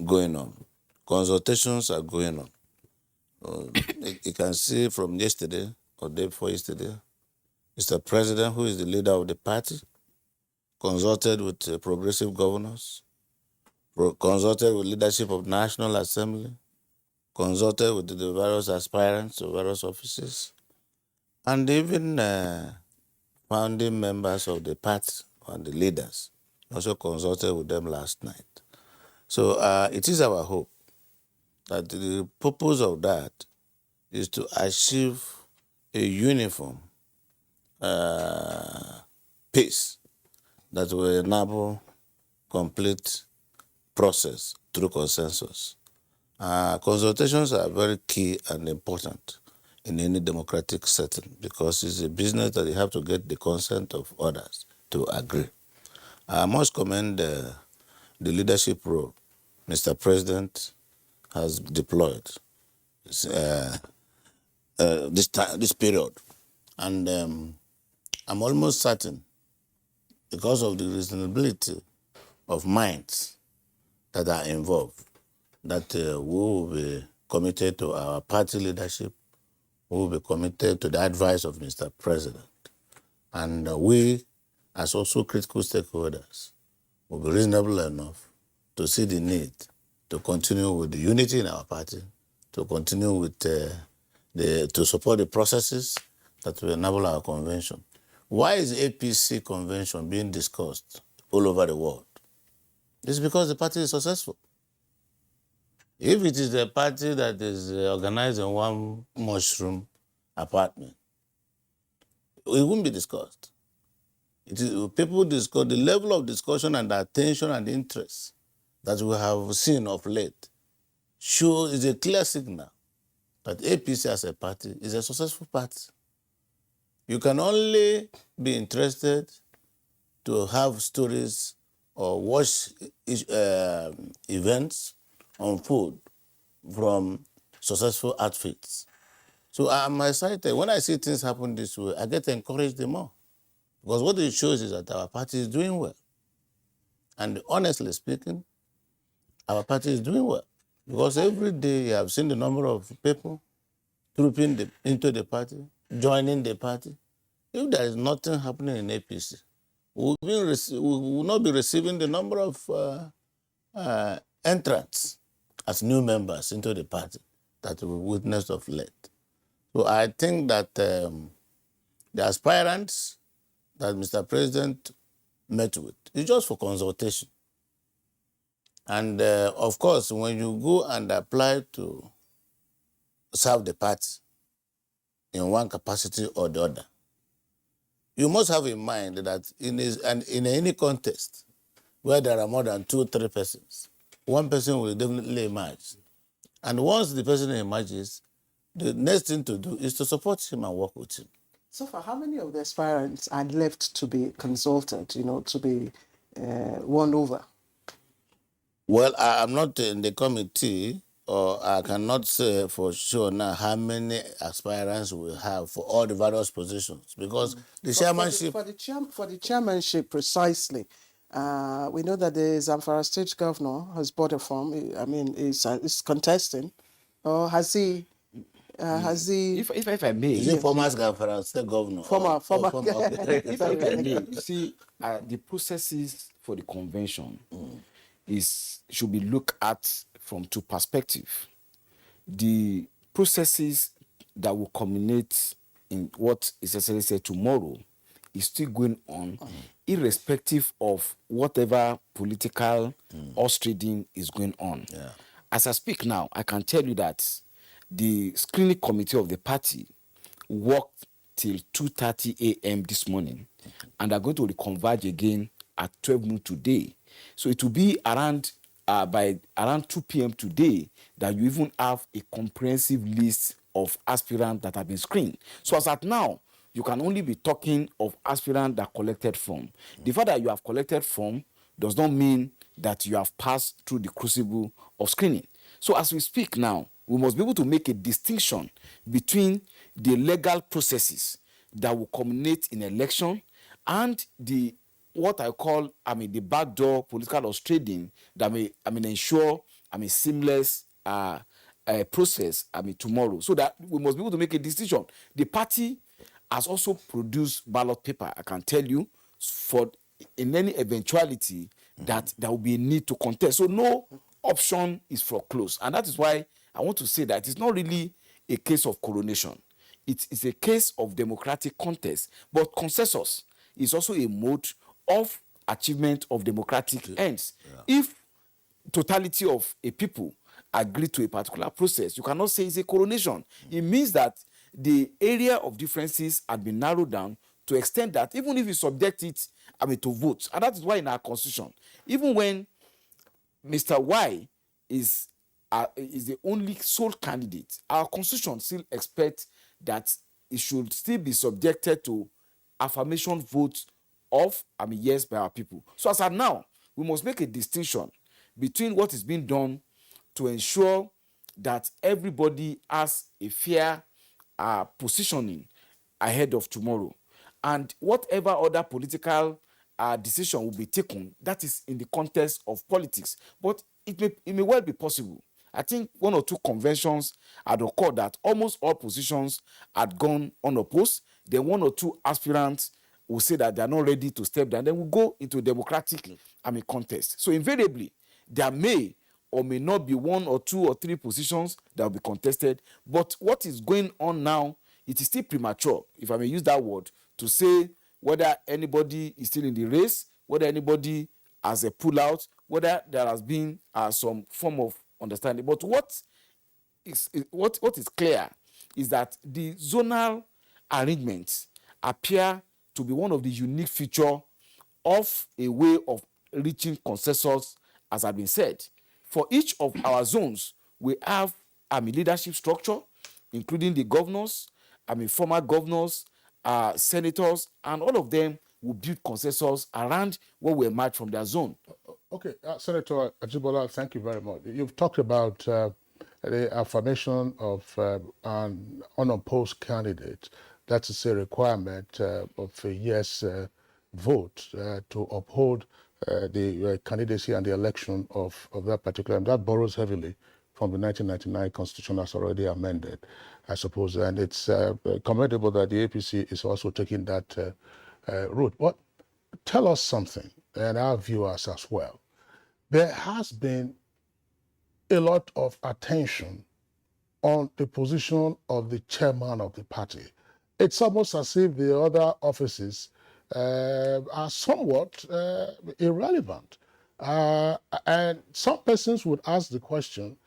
going on. Consultations are going on. You can see from yesterday or day before yesterday, Mr. President, who is the leader of the party, consulted with progressive governors, consulted with leadership of National Assembly, consulted with the various aspirants to various offices, and even founding members of the party and the leaders also consulted with them last night. So it is our hope that the purpose of that is to achieve a uniform peace that will enable complete process through consensus. Consultations are very key and important in any democratic setting because it's a business that you have to get the consent of others to agree. I must commend the leadership role Mr. President has deployed this period. And I'm almost certain, because of the reasonability of minds that are involved, that we will be committed to our party leadership, we will be committed to the advice of Mr. President. And we, as also critical stakeholders, will be reasonable enough to see the need to continue with the unity in our party, to continue with to support the processes that will enable our convention. Why is the APC convention being discussed all over the world? It's because the party is successful. If it is a party that is organized in one mushroom apartment, it won't be discussed. People discuss the level of discussion and attention and interest that we have seen of late. Sure, is a clear signal that APC as a party is a successful party. You can only be interested to have stories or watch events unfold from successful outfits. So I'm excited. When I see things happen this way, I get encouraged the more. Because what it shows is that our party is doing well. And honestly speaking, our party is doing well. Because every day you have seen the number of people trooping into the party, joining the party. If there is nothing happening in APC, we will not be receiving the number of entrants as new members into the party that we witnessed of late. So I think that the aspirants that Mr. President met with is just for consultation. And of course, when you go and apply to serve the party in one capacity or the other, you must have in mind that in any contest where there are more than 2 or 3 persons, one person will definitely emerge. And once the person emerges, the next thing to do is to support him and work with him. So far, how many of the aspirants are left to be consulted, to be won over? Well, I'm not in the committee, or I cannot say for sure now how many aspirants we have for all the various positions, because the chairmanship... For the chairmanship, precisely, we know that the Zamfara State Governor has bought a form. I mean, is contesting, or has he? If I may, is it former Zamfara State Governor? Former. If I may, you see, the processes for the convention should be looked at from 2 perspectives. The processes that will culminate in what is essentially said tomorrow is still going on, irrespective of whatever political horse trading is going on. Yeah. As I speak now, I can tell you that the screening committee of the party worked till 2:30 a.m. this morning, and are going to reconverge again at 12 noon today So it will be around by around 2 p.m. today that you even have a comprehensive list of aspirants that have been screened. So as at now, you can only be talking of aspirants that collected form. The fact that you have collected form does not mean that you have passed through the crucible of screening. So as we speak now, we must be able to make a distinction between the legal processes that will culminate in election and the what I call, the backdoor political trading that may, ensure, seamless process, tomorrow. So that we must be able to make a decision. The party has also produced ballot paper, I can tell you, for in any eventuality that there will be a need to contest. So no option is foreclosed. And that is why I want to say that it's not really a case of coronation. It's a case of democratic contest. But consensus is also a mode of achievement of democratic ends. If totality of a people agree to a particular process, you cannot say it's a coronation. It means that the area of differences had been narrowed down to extend that even if you subject it to votes. And that is why in our constitution, even when Mr. Y is the only sole candidate, our constitution still expects that it should still be subjected to affirmation votes of yes by our people. So as of now, we must make a distinction between what is being done to ensure that everybody has a fair positioning ahead of tomorrow, and whatever other political decision will be taken, that is in the context of politics. But it may well be possible. I think 1 or 2 conventions had occurred that almost all positions had gone unopposed. Then 1 or 2 aspirants will say that they are not ready to step down. Then we'll go into a democratic contest. So invariably, there may or may not be 1 or 2 or 3 positions that will be contested. But what is going on now, it is still premature, if I may use that word, to say whether anybody is still in the race, whether anybody has a pullout, whether there has been some form of understanding. But what is clear is that the zonal arrangements appear to be one of the unique features of a way of reaching consensus, as has been said. For each of our zones, we have leadership structure, including the governors, former governors, senators, and all of them will build consensus around what will emerge from their zone. Okay, Senator Ajibola, thank you very much. You've talked about the affirmation of an unopposed candidate. That is a requirement of a yes vote to uphold the candidacy and the election of that particular. And that borrows heavily from the 1999 Constitution as already amended, I suppose. And it's commendable that the APC is also taking that route. But tell us something, and our viewers as well. There has been a lot of attention on the position of the chairman of the party. It's almost as if the other offices are somewhat irrelevant. And some persons would ask the question,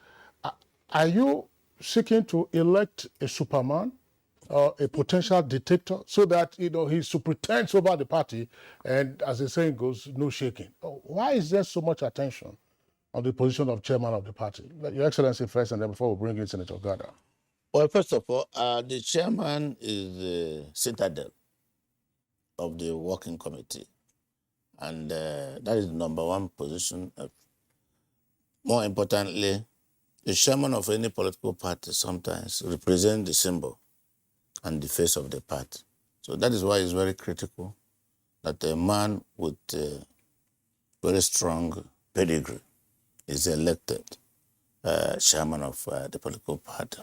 are you seeking to elect a superman or a potential dictator so that he superintends over the party and, as the saying goes, no shaking? Why is there so much attention on the position of chairman of the party? Your Excellency first, and then before we bring in Senator Gada. Well, first of all, the chairman is the citadel of the working committee, and that is the #1 position. More importantly, the chairman of any political party sometimes represents the symbol and the face of the party. So that is why it's very critical that a man with a very strong pedigree is elected chairman of the political party.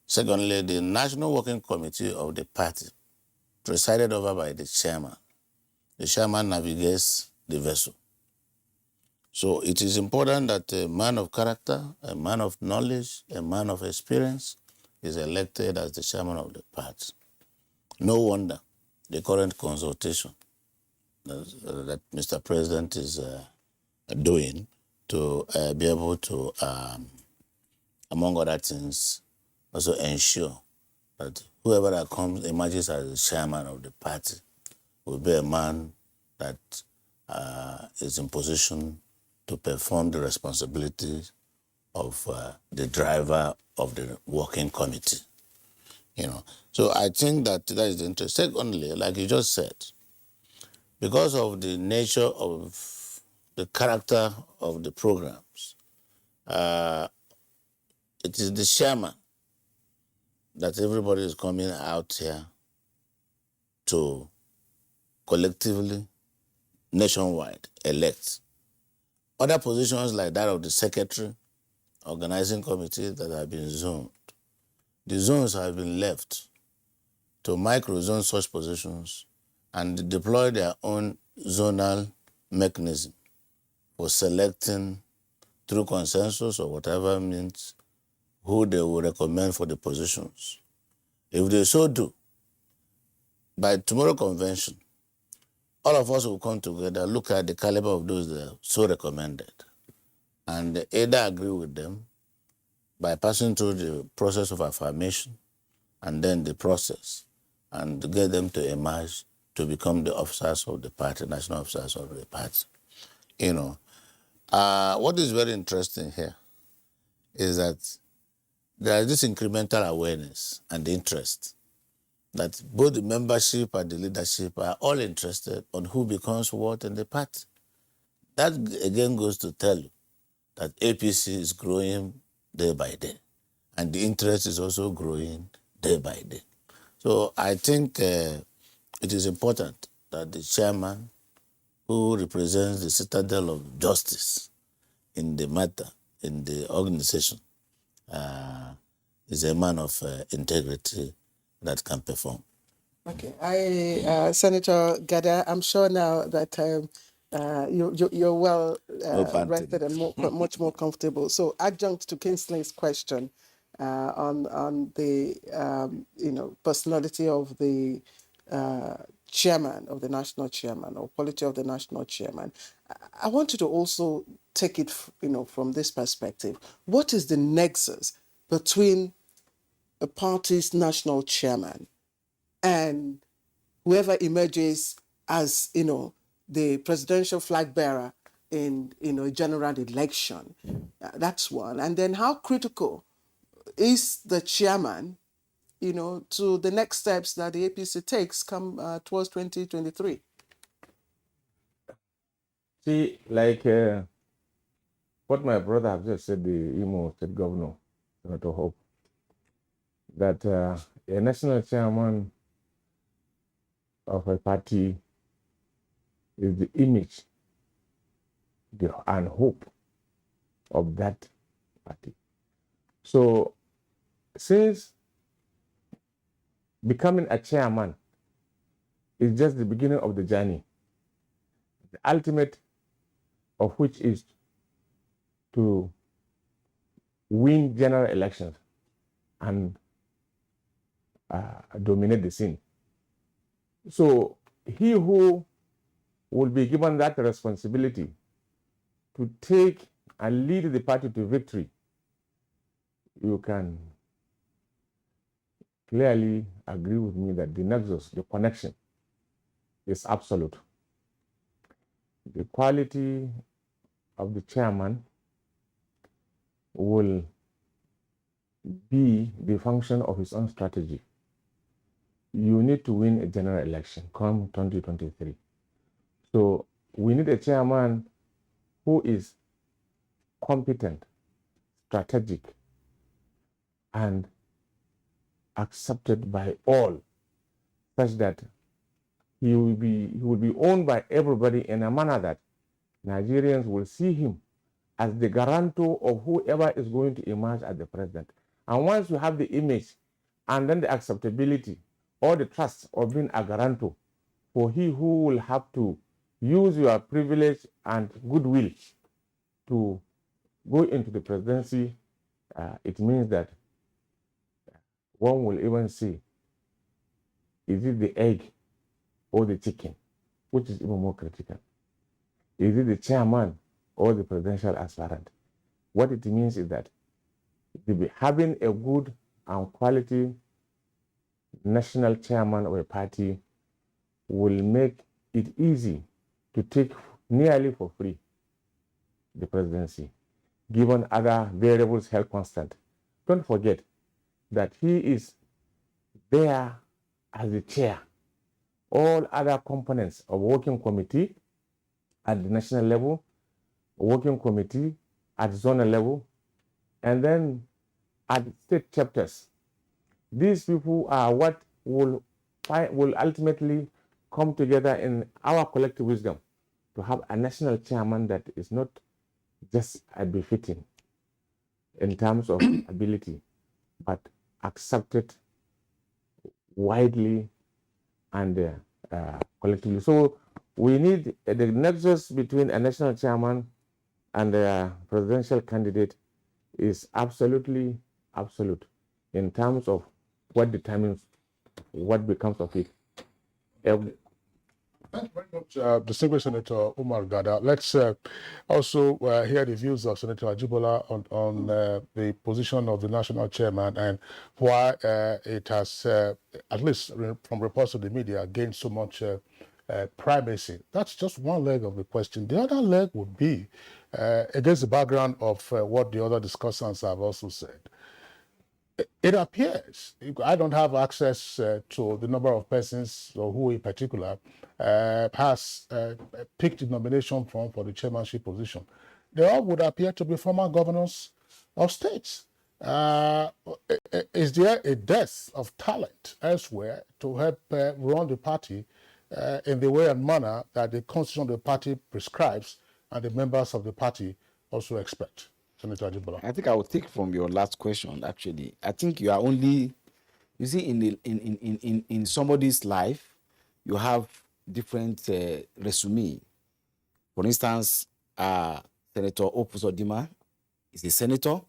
Secondly, the National Working Committee of the party, presided over by the chairman navigates the vessel. So it is important that a man of character, a man of knowledge, a man of experience is elected as the chairman of the party. No wonder the current consultation that Mr. President is doing to be able to, among other things, also ensure that whoever that emerges as the chairman of the party will be a man that is in position to perform the responsibilities of the driver of the working committee. So I think that is the interest. Secondly, like you just said, because of the nature of the character of the programs, it is the chairman that everybody is coming out here to collectively, nationwide, elect. Other positions like that of the secretary, organizing committee that have been zoned, the zones have been left to micro-zone such positions and deploy their own zonal mechanism for selecting through consensus or whatever means who they will recommend for the positions. If they so do, by tomorrow convention, all of us will come together, look at the caliber of those that are so recommended, and either agree with them by passing through the process of affirmation and then the process, and get them to emerge to become the officers of the party, national officers of the party. What is very interesting here is that there is this incremental awareness and interest that both the membership and the leadership are all interested on who becomes what in the party. That again goes to tell you that APC is growing day by day, and the interest is also growing day by day. So I think it is important that the chairman, who represents the citadel of justice in the matter, in the organization, is a man of integrity that can perform. Okay, Senator Gada, I'm sure now that you're well rested and much more comfortable. So, adjunct to Kingsley's question on the personality of the chairman of the national chairman or quality of the national chairman, I want you to also take it from this perspective. What is the nexus between a party's national chairman and whoever emerges as, the presidential flag bearer in, a general election? That's one. And then how critical is the chairman, to the next steps that the APC takes come towards 2023? See, like what my brother has just said, the Imo State Governor, Senator Hope, that a national chairman of a party is the image and hope of that party. So, since becoming a chairman is just the beginning of the journey, the ultimate of which is to win general elections and dominate the scene. So he who will be given that responsibility to take and lead the party to victory, you can clearly agree with me that the nexus, the connection, is absolute. The quality of the chairman will be the function of his own strategy. You need to win a general election come 2023. So we need a chairman who is competent, strategic, and accepted by all, such that he will be owned by everybody in a manner that Nigerians will see him as the guarantor of whoever is going to emerge as the president. And once you have the image and then the acceptability or the trust of being a guarantor for he who will have to use your privilege and goodwill to go into the presidency, it means that one will even see, is it the egg or the chicken, which is even more critical? Is it the chairman or the presidential aspirant? What it means is that having a good and quality national chairman of a party will make it easy to take nearly for free, the presidency, given other variables held constant. Don't forget that he is there as the chair. All other components of working committee at the national level, working committee at zonal level, and then at state chapters. These people are what will ultimately come together in our collective wisdom to have a national chairman that is not just a befitting in terms of ability, but accepted widely and collectively. So we need the nexus between a national chairman and a presidential candidate is absolutely absolute in terms of what determines what becomes of it. Thank you very much, distinguished Senator Umar Gada. Let's also hear the views of Senator Ajibola on the position of the national chairman and why it has, at least from reports of the media, gained so much primacy. That's just one leg of the question. The other leg would be, against the background of what the other discussants have also said, it appears, I don't have access to the number of persons or who in particular has picked the nomination form for the chairmanship position. They all would appear to be former governors of states. Is there a dearth of talent elsewhere to help run the party in the way and manner that the constitution of the party prescribes and the members of the party also expect? Senator Ajibola. I think I will take from your last question, actually. I think you are only, you see, in somebody's life, you have different resume. For instance, Senator Opus Odima is a senator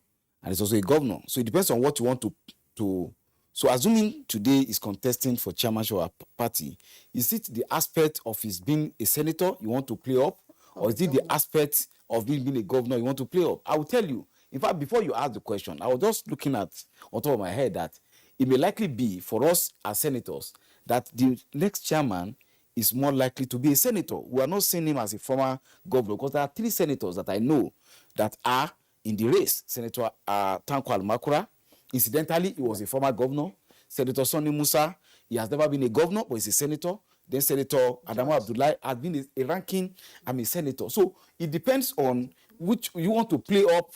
and is also a governor. So it depends on what you want to. So assuming today is contesting for chairmanship of a party, is it the aspect of his being a senator you want to play up? Or is it the aspect of being a governor you want to play up? I will tell you. In fact, before you ask the question, I was just looking at on top of my head that it may likely be for us as senators that the next chairman is more likely to be a senator. We are not seeing him as a former governor because there are 3 senators that I know that are in the race. Senator Tanko Almakura, incidentally, he was a former governor. Senator Sonny Musa, he has never been a governor, but he's a senator. Then Senator Adamu Abdullahi has been a ranking, senator. So it depends on which you want to play up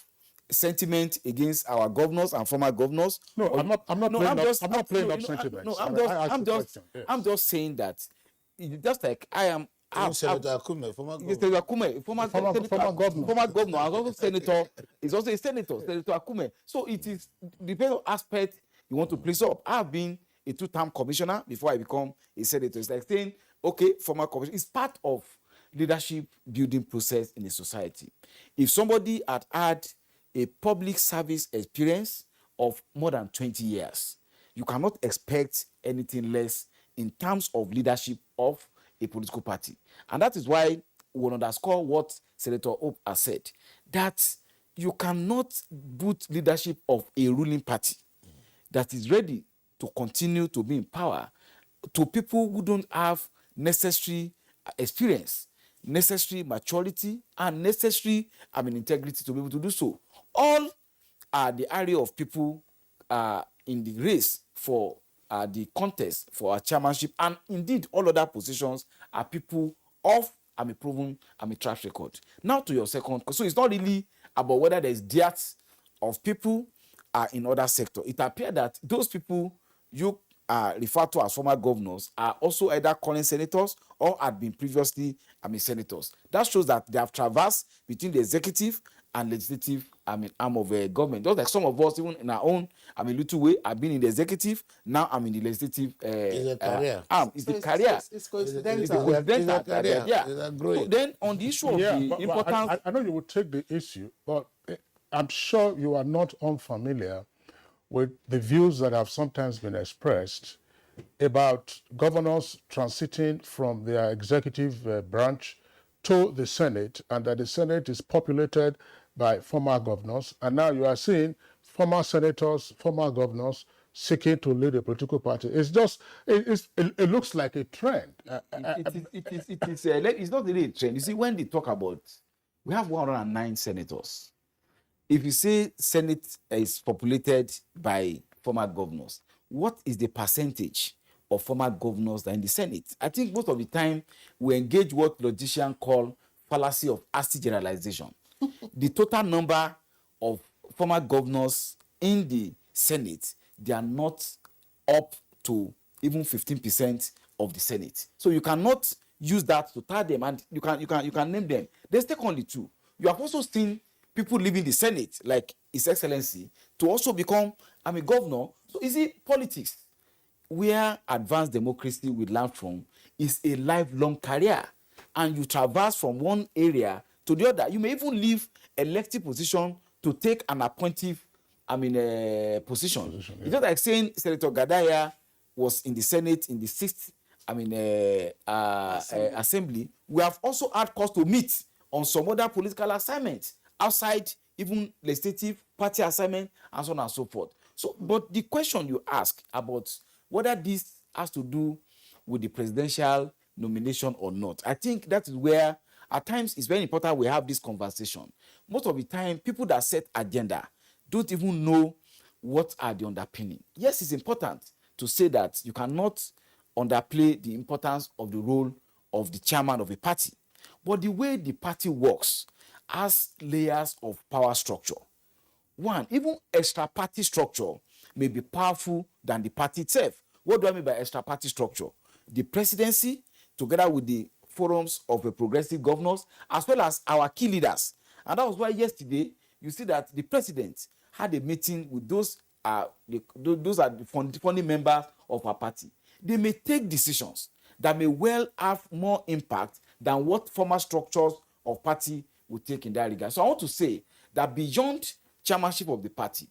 sentiment against our governors and former governors. No, I'm not playing up sentiments. No, I'm just saying that just like I am. Senator Akume, former governor, and also senator, is also a senator, Senator Akume. So it is depends on aspect you want to place up. I have been a 2-term commissioner before I become a senator. It's like saying, okay, former commissioner. It's part of leadership building process in a society. If somebody had a public service experience of more than 20 years, you cannot expect anything less in terms of leadership of a political party. And that is why we will underscore what Senator Hope has said, that you cannot put leadership of a ruling party that is ready to continue to be in power to people who don't have necessary experience, necessary maturity, and necessary integrity to be able to do so. All are the area of people in the race for the contest for a chairmanship, and indeed all other positions are people of proven track record. Now to your second, so it's not really about whether there's dearth of people in other sectors. It appears that those people you refer to as former governors are also either current senators or had been previously senators. That shows that they have traversed between the executive and legislative arm of a government. Just like some of us, even in our own little way, have been in the executive, now I'm in the legislative arm. It's the career. It's coincidental. It's a career. Yeah. Great. So then on the issue of the importance... I know you would take the issue, but I'm sure you are not unfamiliar with the views that have sometimes been expressed about governors transiting from their executive branch to the Senate, and that the Senate is populated by former governors. And now you are seeing former senators, former governors seeking to lead a political party. It's just, it looks like a trend. It's not really a trend. You see, when they talk about, we have 109 senators. If you say Senate is populated by former governors, what is the percentage of former governors that are in the Senate? I think most of the time we engage what logicians call fallacy of hasty generalization. The total number of former governors in the Senate, they are not up to even 15% of the Senate. So you cannot use that to tell them, and you can name them. Let's take only two. You have also seen people leaving the Senate, like His Excellency, to also become a governor. So is it politics? Where advanced democracy we learn from is a lifelong career, and you traverse from one area to the other. You may even leave elective position to take an appointive position. It's just like saying Senator Gadaya was in the Senate in the 6th assembly. We have also had cause to meet on some other political assignments outside even legislative party assignment and so on and so forth. So, but the question you ask about whether this has to do with the presidential nomination or not, I think that is where at times it's very important we have this conversation. Most of the time, people that set agenda don't even know what are the underpinning. Yes, it's important to say that you cannot underplay the importance of the role of the chairman of a party. But the way the party works has layers of power structure. One, even extra party structure may be powerful than the party itself. What do I mean by extra party structure? The presidency, together with the forums of the progressive governors, as well as our key leaders. And that was why yesterday, you see that the president had a meeting with those are the founding members of our party. They may take decisions that may well have more impact than what former structures of party would take in that regard. So I want to say that beyond chairmanship of the party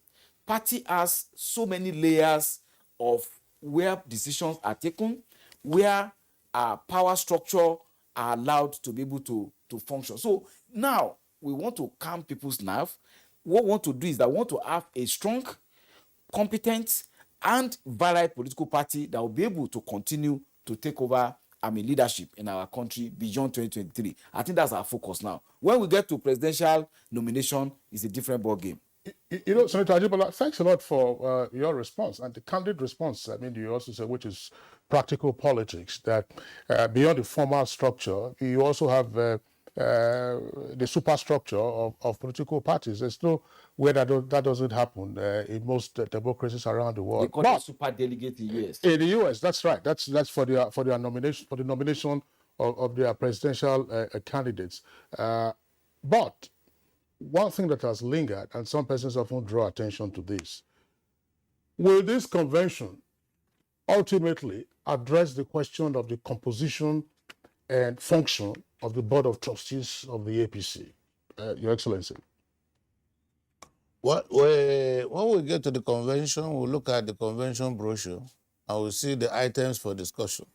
has so many layers of where decisions are taken, where power structure are allowed to be able to function. So now we want to calm people's nerve. What we want to do is that we want to have a strong, competent, and varied political party that will be able to continue to take over leadership in our country beyond 2023. I think that's our focus now. When we get to presidential nomination, it's a different ballgame. You know, Senator Ajibola, thanks a lot for your response, and the candid response. I mean, you also said, which is practical politics, that beyond the formal structure, you also have the superstructure of political parties. There's no way that doesn't happen in most democracies around the world. They call it super delegate in the US. In the US, that's right. That's for their nomination, for the nomination of their presidential candidates. But one thing that has lingered, and some persons often draw attention to this, will this convention ultimately address the question of the composition and function of the Board of Trustees of the APC, Your Excellency? When we get to the convention, we'll look at the convention brochure and we'll see the items for discussion.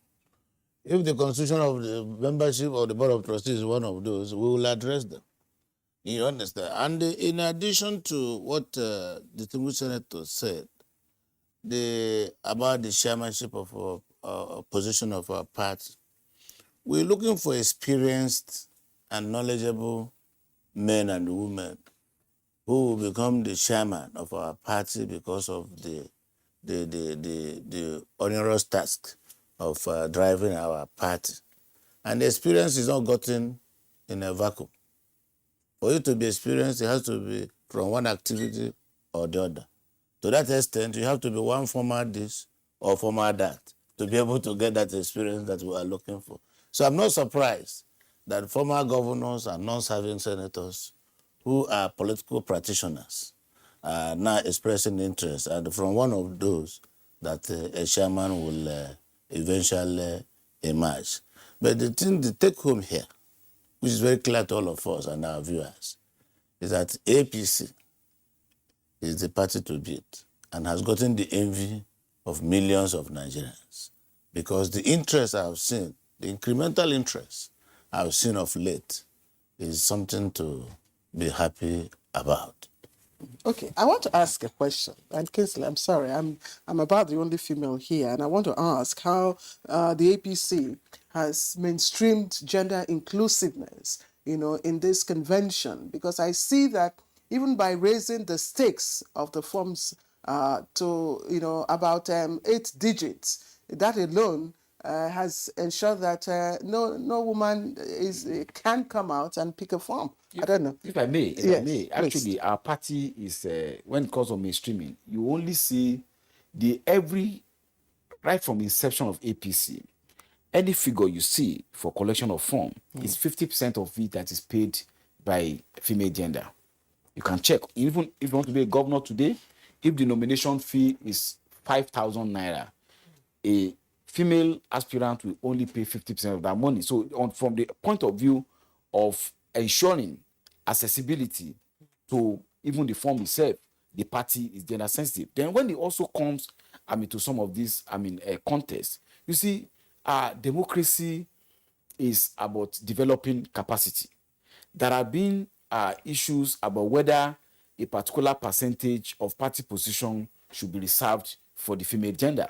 If the constitution of the membership of the Board of Trustees is one of those, we will address them. You understand? And in addition to what the distinguished senator said, about the chairmanship of a position of our party, we're looking for experienced and knowledgeable men and women who will become the chairman of our party because of the onerous task of driving our party. And the experience is not gotten in a vacuum. For you to be experienced, it has to be from one activity or the other. To that extent, you have to be one former this or former that to be able to get that experience that we are looking for. So I'm not surprised that former governors and non-serving senators who are political practitioners are now expressing interest, and from one of those that a chairman will eventually emerge. But the take home here, which is very clear to all of us and our viewers, is that APC is the party to beat and has gotten the envy of millions of Nigerians, because the interest I've seen, the incremental interest I've seen of late, is something to be happy about. Okay, I want to ask a question. And Kingsley, I'm sorry, I'm about the only female here, and I want to ask how the APC has mainstreamed gender inclusiveness, in this convention, because I see that even by raising the stakes of the forms to, about 8 digits, that alone has ensured that no woman can come out and pick a form. I don't know. If I may, Yes, actually, our party is, when it comes to mainstreaming, you only see right from inception of APC, any figure you see for collection of form is 50% of it that is paid by female gender. You can check. Even if you want to be a governor today, if the nomination fee is 5,000 naira, a female aspirant will only pay 50% of that money. So from the point of view of ensuring accessibility to even the form itself, the party is gender sensitive. Then when it also comes, to some of these, contests, you see, democracy is about developing capacity. There have been issues about whether a particular percentage of party position should be reserved for the female gender.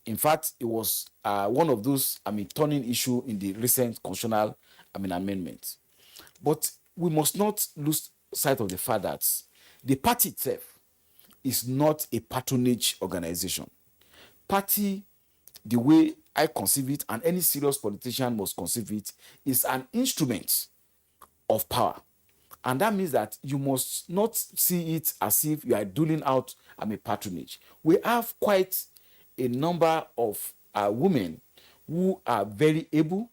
In fact, it was one of those, turning issue in the recent constitutional, amendment. But we must not lose sight of the fact that the party itself is not a patronage organization. Party, the way I conceive it, and any serious politician must conceive it, is an instrument of power. And that means that you must not see it as if you are doling out patronage. We have quite a number of women who are very able,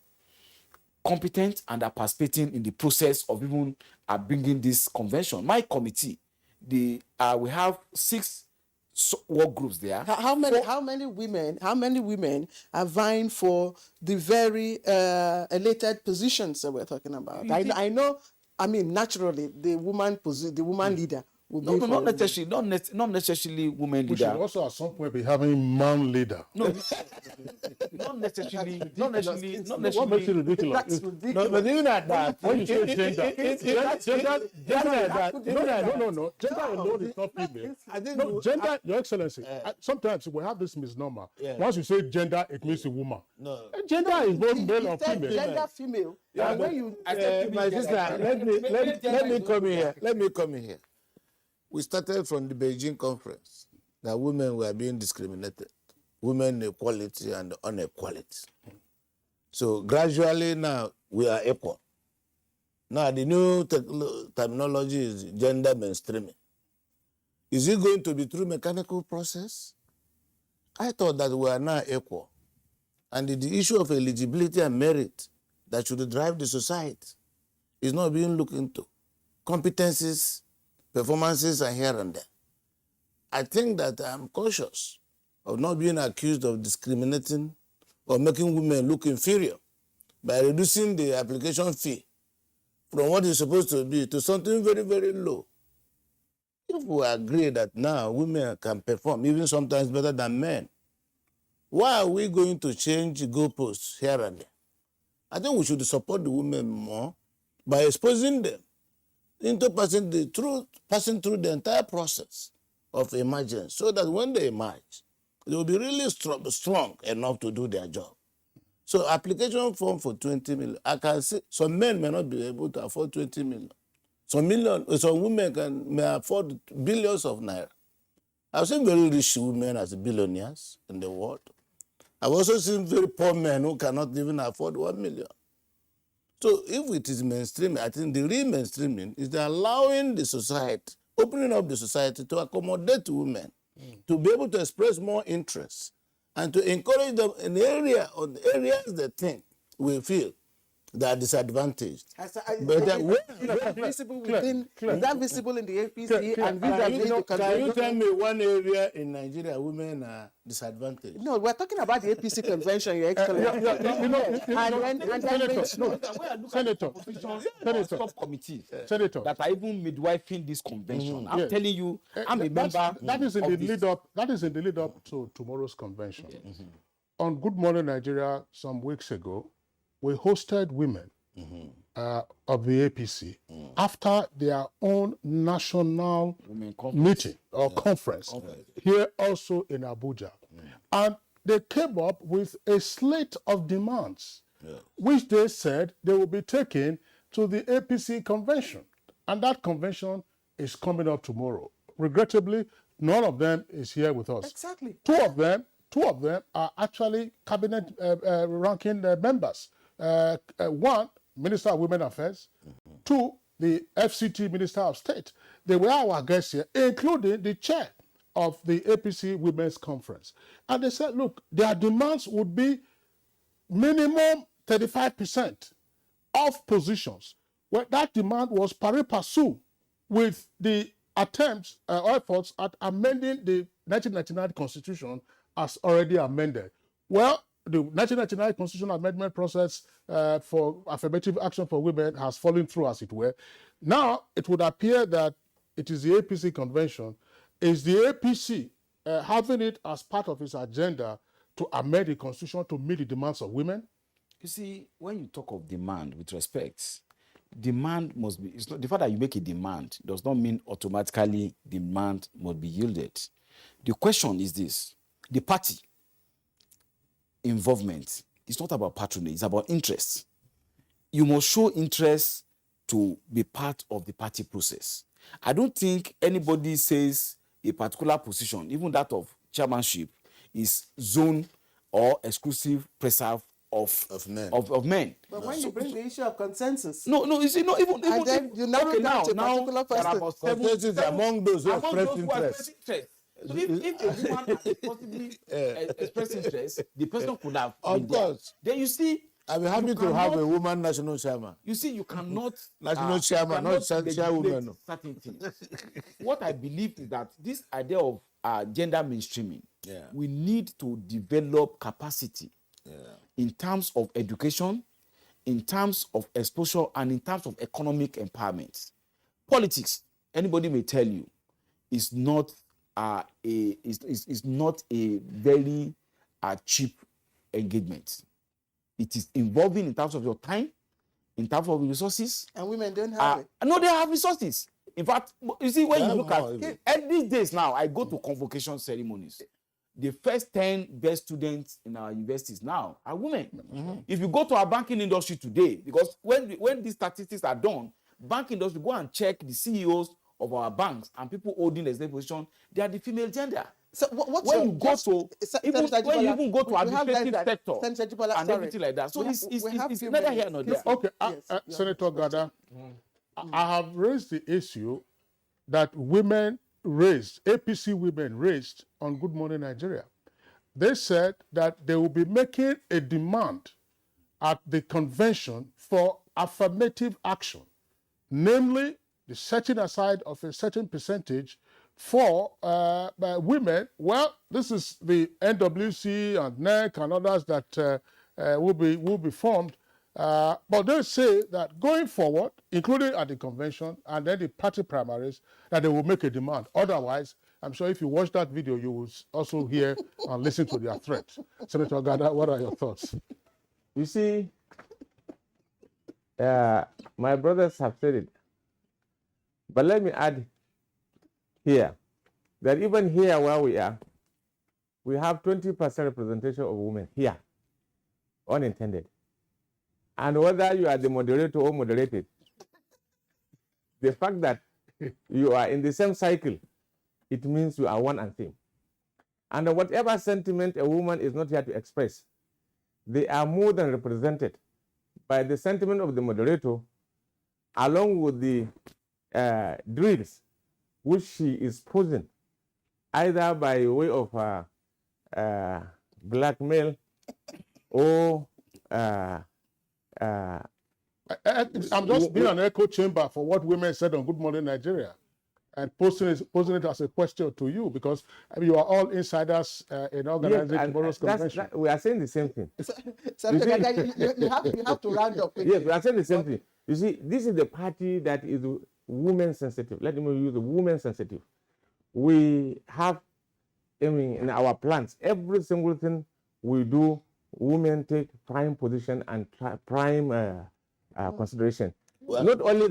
competent, and are participating in the process of even bringing this convention. My committee, we have 6 work groups there. How many women are vying for the very elated positions that we're talking about? I know. Naturally, the woman leader will be not necessarily women leader. We should also at some point be having man leader. No, not necessarily. What makes it ridiculous? That's ridiculous. No, but even at that, when you say gender, no. Gender alone is not female. No, gender, Your Excellency. Sometimes we have this misnomer. Once you say gender, it means a woman. No, gender is both male or female. Gender female. Yeah, when you my sister, let me come in here. Let me come in here. We started from the Beijing conference that women were being discriminated, women equality and inequality. So gradually now we are equal. Now the new terminology is gender mainstreaming. Is it going to be through mechanical process? I thought that we are now equal. And the issue of eligibility and merit that should drive the society is not being looked into. Competencies, performances are here and there. I think that I'm cautious of not being accused of discriminating or making women look inferior by reducing the application fee from what is supposed to be to something very, very low. If we agree that now women can perform even sometimes better than men, why are we going to change goalposts here and there? I think we should support the women more by exposing them into passing through the entire process of emergence, so that when they emerge, they will be really strong enough to do their job. So application form for 20 million, I can see some men may not be able to afford 20 million. Some women may afford billions of naira. I've seen very rich women as billionaires in the world. I've also seen very poor men who cannot even afford 1 million. So if it is mainstreaming, I think the real mainstreaming is allowing the society, opening up the society to accommodate women, to be able to express more interest, and to encourage them in areas they think we feel they are disadvantaged. Is that visible in the APC and vis-a-vis the convention? Can you tell me one area in Nigeria women are disadvantaged? No, we're talking about the APC convention, Your Excellency. Senator, subcommittees that are even midwifing this convention. I'm telling you, I'm a member. That is in the lead up to tomorrow's convention. On Good Morning Nigeria some weeks ago, we hosted women of the APC after their own national meeting or conference here also in Abuja. And they came up with a slate of demands, which they said they will be taking to the APC convention. And that convention is coming up tomorrow. Regrettably, none of them is here with us. Exactly. Two of them are actually cabinet ranking members. One, Minister of Women Affairs. Two, the FCT Minister of State. They were our guests here, including the chair of the APC Women's Conference. And they said, look, their demands would be minimum 35% of positions. Well, that demand was pari passu with the attempts or efforts at amending the 1999 Constitution as already amended. Well, the 1999 Constitution amendment process for affirmative action for women has fallen through, as it were. Now, it would appear that it is the APC convention. Is the APC having it as part of its agenda to amend the Constitution to meet the demands of women? You see, when you talk of demand, with respect, demand must be, it's not, the fact that you make a demand does not mean automatically demand must be yielded. The question is this: the party involvement is not about patronage, it's about interest. You must show interest to be part of the party process. I don't think anybody says a particular position, even that of chairmanship, is zone or exclusive preserve of men. But when you bring the issue of consensus, no, you see, no, even and then you narrow okay, down to a particular there are person. about Consensus among those who express interest. So if a woman has possibly expressed interest, the person could have. Of course. Then you see, I'll be happy to have a woman national chairman. You see, you cannot national chairman, not chairwoman. Certain things. What I believe is that this idea of gender mainstreaming, we need to develop capacity in terms of education, in terms of exposure, and in terms of economic empowerment. Politics, anybody may tell you, is not is not a very cheap engagement. It is involving in terms of your time, in terms of resources. And women don't have it. No, they have resources. In fact, you see, when you look at these days now, I go to convocation ceremonies. The first 10 best students in our universities now are women. If you go to our banking industry today, because when these statistics are done, banking industry, go and check the CEOs of our banks and people holding the executive position, they are the female gender. So when you go to even go to administrative sector and everything like that. So it's neither here nor there. Okay, Senator Gada, I have raised the issue that women raised, APC women raised on Good Morning Nigeria. They said that they will be making a demand at the convention for affirmative action, namely the setting aside of a certain percentage for women. Well, this is the NWC and NEC and others that will be formed. But they say that going forward, including at the convention and then the party primaries, that they will make a demand. Otherwise, I'm sure if you watch that video, you will also hear and listen to their threat. Senator Gada, what are your thoughts? You see, my brothers have said it. But let me add here that even here where we are, we have 20% representation of women here, unintended. And whether you are the moderator or moderated, the fact that you are in the same cycle, it means you are one and same. And whatever sentiment a woman is not here to express, they are more than represented by the sentiment of the moderator, along with the drills which she is posing, either by way of blackmail or I'm just being an echo chamber for what women said on Good Morning Nigeria and posing it as a question to you, because you are all insiders in organizing tomorrow's convention. We are saying the same thing. You have to round up. Yes, we are saying the same thing. You see, this is the party that is women sensitive. Let me use the women sensitive. We have, in our plans, every single thing we do, women take prime position and prime consideration. Not only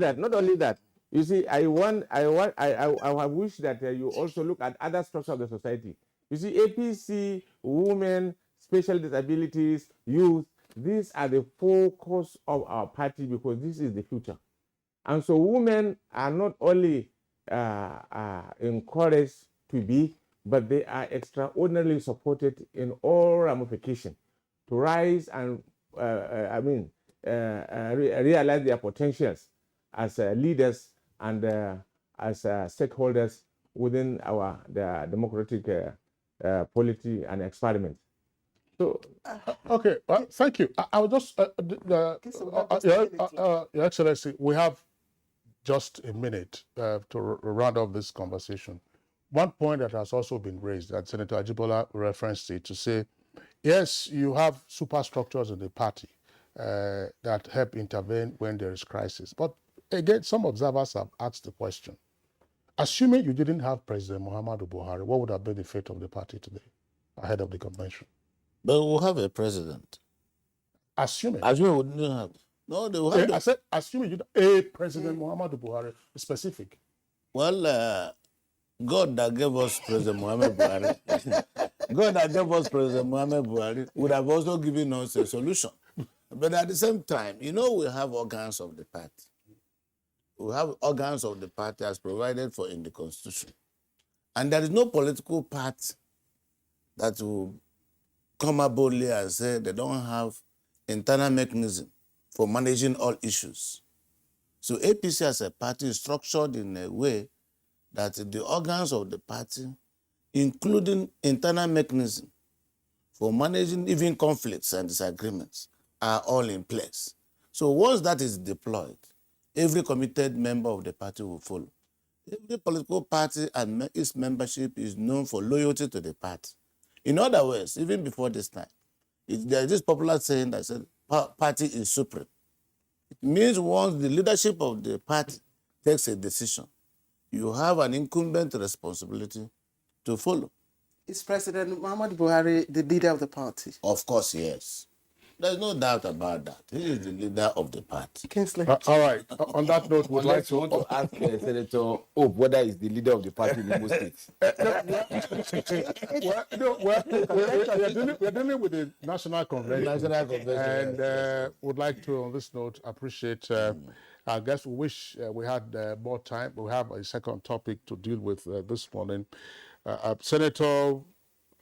that. You see, I wish that you also look at other structures of the society. You see, APC, women, special disabilities, youth, these are the focus of our party because this is the future. And so women are not only encouraged to be, but they are extraordinarily supported in all ramifications to rise and, realize their potentials as leaders and as stakeholders within the democratic polity and experiment. So, okay, thank you. I will just, Your Excellency, we have just a minute to round up this conversation. One point that has also been raised, that Senator Ajibola referenced it, to say, yes, you have superstructures in the party that help intervene when there is crisis. But again, some observers have asked the question, assuming you didn't have President Muhammadu Buhari, what would have been the fate of the party today ahead of the convention? But we'll have a president. Assuming we didn't have. No, they will have. I said, assuming you a President Muhammadu Buhari, specific. Well, God that gave us President Muhammad Buhari, God that gave us President Muhammad Buhari would have also given us a solution. But at the same time, we have organs of the party. We have organs of the party as provided for in the Constitution. And there is no political party that will come up boldly and say they don't have internal mechanism for managing all issues. So APC as a party is structured in a way that the organs of the party, including internal mechanism for managing even conflicts and disagreements, are all in place. So once that is deployed, every committed member of the party will follow. Every political party and its membership is known for loyalty to the party. In other words, even before this time, there is this popular saying that said, party is supreme. It means once the leadership of the party takes a decision, you have an incumbent responsibility to follow. Is President Muhammadu Buhari the leader of the party? Of course, yes. There's no doubt about that. He is the leader of the party. Kingsley. All right. On that note, we'd like to ask Senator Hope whether he's the leader of the party in Imo State. We're dealing with the National Convention. And would like to, on this note, appreciate I guess we wish we had more time. We have a second topic to deal with this morning. Senator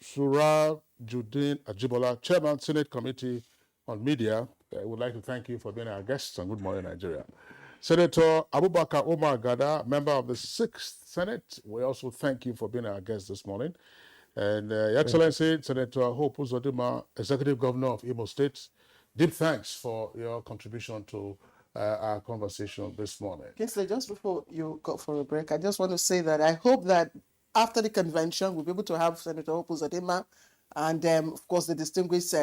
Surah Judin Ajibola, Chairman, Senate Committee on Media, would like to thank you for being our guest on Good Morning Nigeria. Senator Abubakar Omar Gada, member of the 6th Senate, we also thank you for being our guest this morning. And Your Excellency, Senator Hope Uzodinma, Executive Governor of Imo State, deep thanks for your contribution to our conversation this morning. Kingsley, just before you go for a break, I just want to say that I hope that after the convention, we'll be able to have Senator Hope Uzodinma and, of course, the distinguished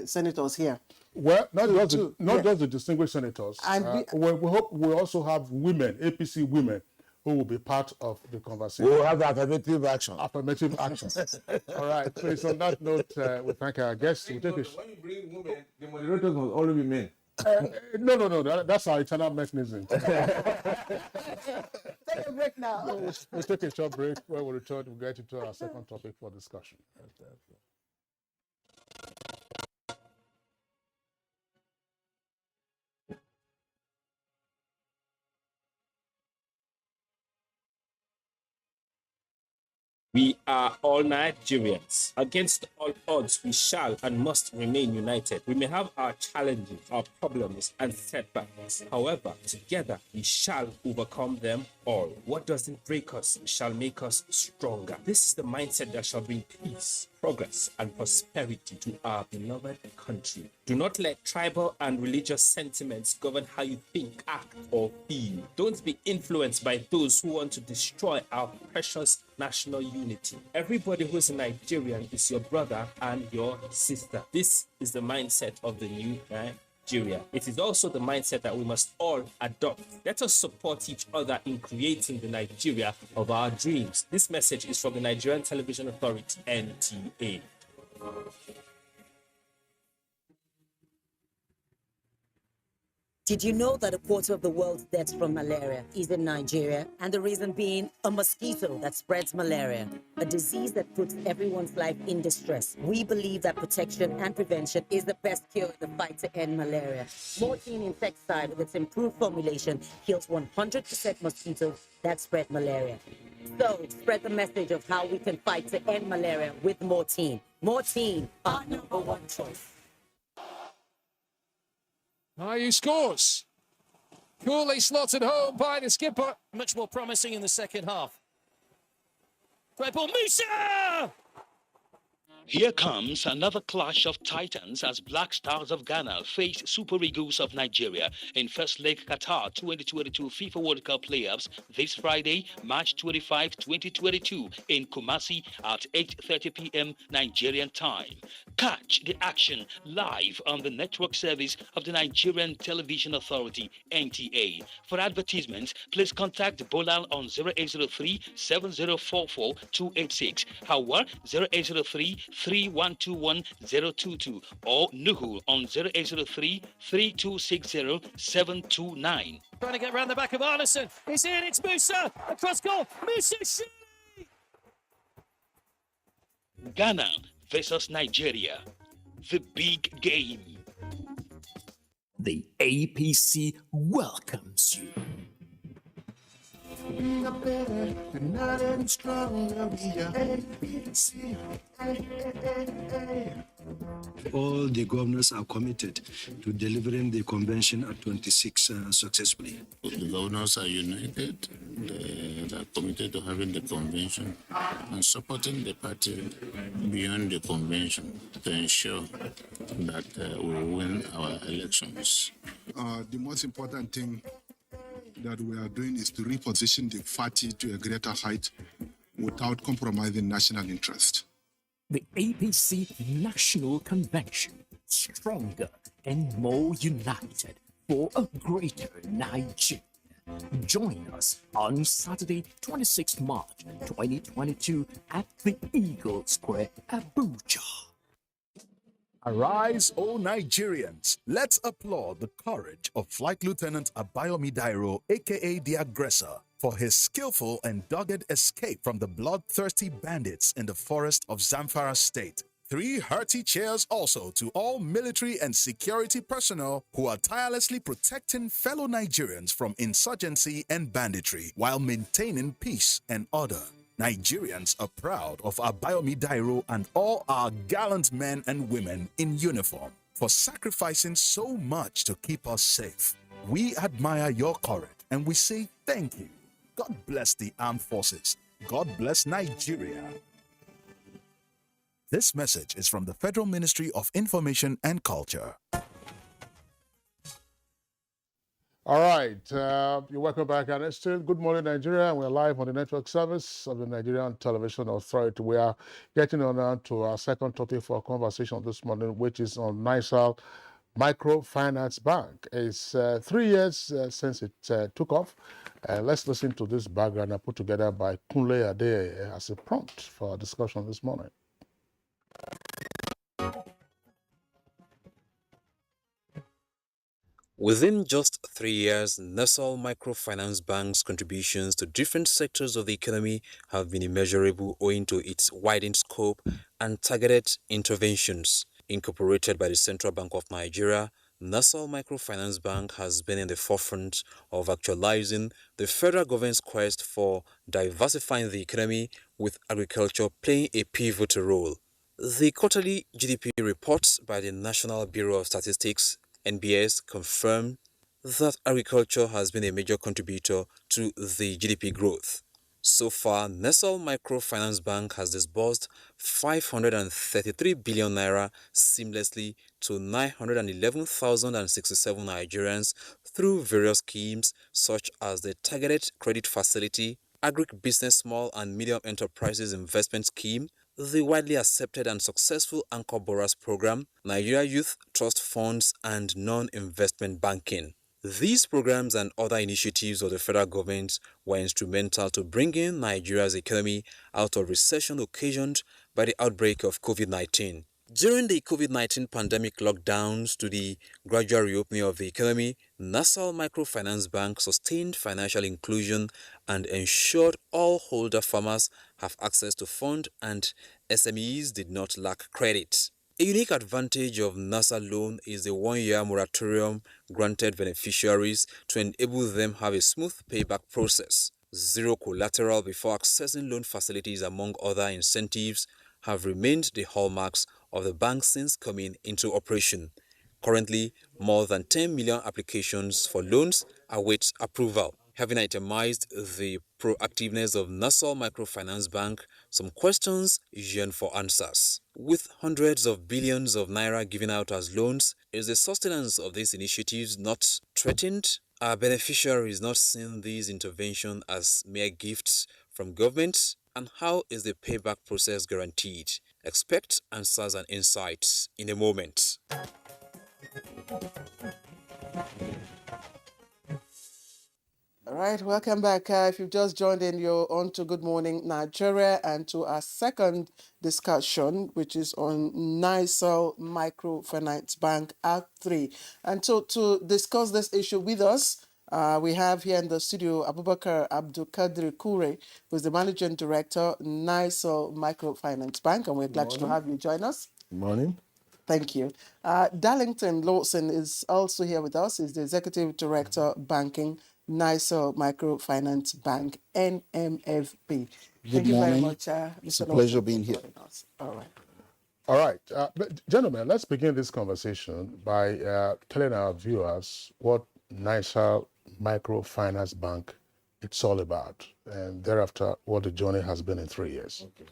senators here. Well, not just the distinguished senators. And we hope we also have women, APC women, who will be part of the conversation. We will have affirmative action. Affirmative action. All right. So on that note, we thank our guests. When you bring women, the moderators must only be men. No. That's our internal mechanism. Take a break now. We'll take a short break. When we return, we'll get into our second topic for discussion. We are all Nigerians. Against all odds, we shall and must remain united. We may have our challenges, our problems, and setbacks. However, together we shall overcome them all. What doesn't break us shall make us stronger. This is the mindset that shall bring peace, progress, and prosperity to our beloved country. Do not let tribal and religious sentiments govern how you think, act, or feel. Don't be influenced by those who want to destroy our precious national unity. Everybody who is a Nigerian is your brother and your sister. This is the mindset of the new Nigeria. It is also the mindset that we must all adopt. Let us support each other in creating the Nigeria of our dreams. This message is from the Nigerian Television Authority, NTA. Did you know that a quarter of the world's deaths from malaria is in Nigeria? And the reason being a mosquito that spreads malaria, a disease that puts everyone's life in distress. We believe that protection and prevention is the best cure in the fight to end malaria. Morphine insecticide with its improved formulation kills 100% mosquitoes that spread malaria. So spread the message of how we can fight to end malaria with Morphine. Morphine, our #1 choice. IU scores. Coolly slotted home by the skipper. Much more promising in the second half. Great ball, Musa! Here comes another clash of titans as Black Stars of Ghana face Super Eagles of Nigeria in first leg Qatar 2022 FIFA World Cup playoffs this Friday, March 25, 2022 in Kumasi at 8:30 p.m. Nigerian time. Catch the action live on the network service of the Nigerian Television Authority, NTA. For advertisements, please contact Bolal on 0803 7044 286, Howard 0803 3121 or Nuhu on 0803 3260 729. Trying to get round the back of Arneson. He's in, it's Musa! Across goal, Musa shoot! Ghana versus Nigeria. The big game. The APC welcomes you. We are better, united and stronger. We are APC. All the governors are committed to delivering the convention at 26 successfully. The governors are united. They are committed to having the convention and supporting the party beyond the convention to ensure that we win our elections. The most important thing that we are doing is to reposition the party to a greater height without compromising national interest. The APC National Convention, stronger and more united for a greater Nigeria. Join us on Saturday, 26 March 2022 at the Eagle Square, Abuja. Arise, O Nigerians! Let's applaud the courage of Flight Lieutenant Abayomi Dairo, aka the Aggressor, for his skillful and dogged escape from the bloodthirsty bandits in the forest of Zamfara State. 3 hearty cheers also to all military and security personnel who are tirelessly protecting fellow Nigerians from insurgency and banditry while maintaining peace and order. Nigerians are proud of Abayomi Dairo and all our gallant men and women in uniform for sacrificing so much to keep us safe. We admire your courage and we say thank you. God bless the armed forces. God bless Nigeria. This message is from the Federal Ministry of Information and Culture. All right, you're welcome back, and it's still Good Morning Nigeria. We're live on the network service of the Nigerian Television Authority. We are getting on to our second topic for conversation this morning, which is on National Microfinance Bank. It's 3 years since it took off. Let's listen to this background put together by Kunle Ade as a prompt for our discussion this morning. Within just 3 years, National Microfinance Bank's contributions to different sectors of the economy have been immeasurable owing to its widened scope and targeted interventions. Incorporated by the Central Bank of Nigeria, National Microfinance Bank has been in the forefront of actualizing the federal government's quest for diversifying the economy, with agriculture playing a pivotal role. The quarterly GDP reports by the National Bureau of Statistics NBS confirm that agriculture has been a major contributor to the GDP growth. So far, National Microfinance Bank has disbursed 533 billion naira seamlessly to 911,067 Nigerians through various schemes such as the Targeted Credit Facility, Agribusiness Small and Medium Enterprises Investment Scheme, the widely accepted and successful Anchor Borrowers Program, Nigeria Youth Trust Funds, and non-investment banking. These programs and other initiatives of the federal government were instrumental to bringing Nigeria's economy out of recession occasioned by the outbreak of COVID-19. During the COVID-19 pandemic lockdowns to the gradual reopening of the economy, Nassau Microfinance Bank sustained financial inclusion and ensured all holder farmers have access to funds and SMEs did not lack credit. A unique advantage of NASA loan is the one-year moratorium granted beneficiaries to enable them have a smooth payback process. Zero collateral before accessing loan facilities, among other incentives, have remained the hallmarks of the bank since coming into operation. Currently, more than 10 million applications for loans await approval. Having itemized the proactiveness of Nassau Microfinance Bank, some questions yearn for answers. With hundreds of billions of naira given out as loans, is the sustenance of these initiatives not threatened? Are beneficiaries not seeing these interventions as mere gifts from government? And how is the payback process guaranteed? Expect answers and insights in a moment. All right, welcome back. If you've just joined in, you're on to Good Morning Nigeria and to our second discussion, which is on Nassau Microfinance Bank Act 3. And so to discuss this issue with us, we have here in the studio Abubakar Abdulkadir Kure, who's the Managing Director, Nassau Microfinance Bank, and we're glad to have you join us. Good morning. Thank you. Darlington Lawson is also here with us. He's the Executive Director, Banking, Nassau Microfinance Bank, NMFB. Thank you very much, Mr. It's a Lawson, pleasure being here. All right. All right. But gentlemen, let's begin this conversation by telling our viewers what Nassau Microfinance Bank it's all about, and thereafter what the journey has been in 3 years. Okay.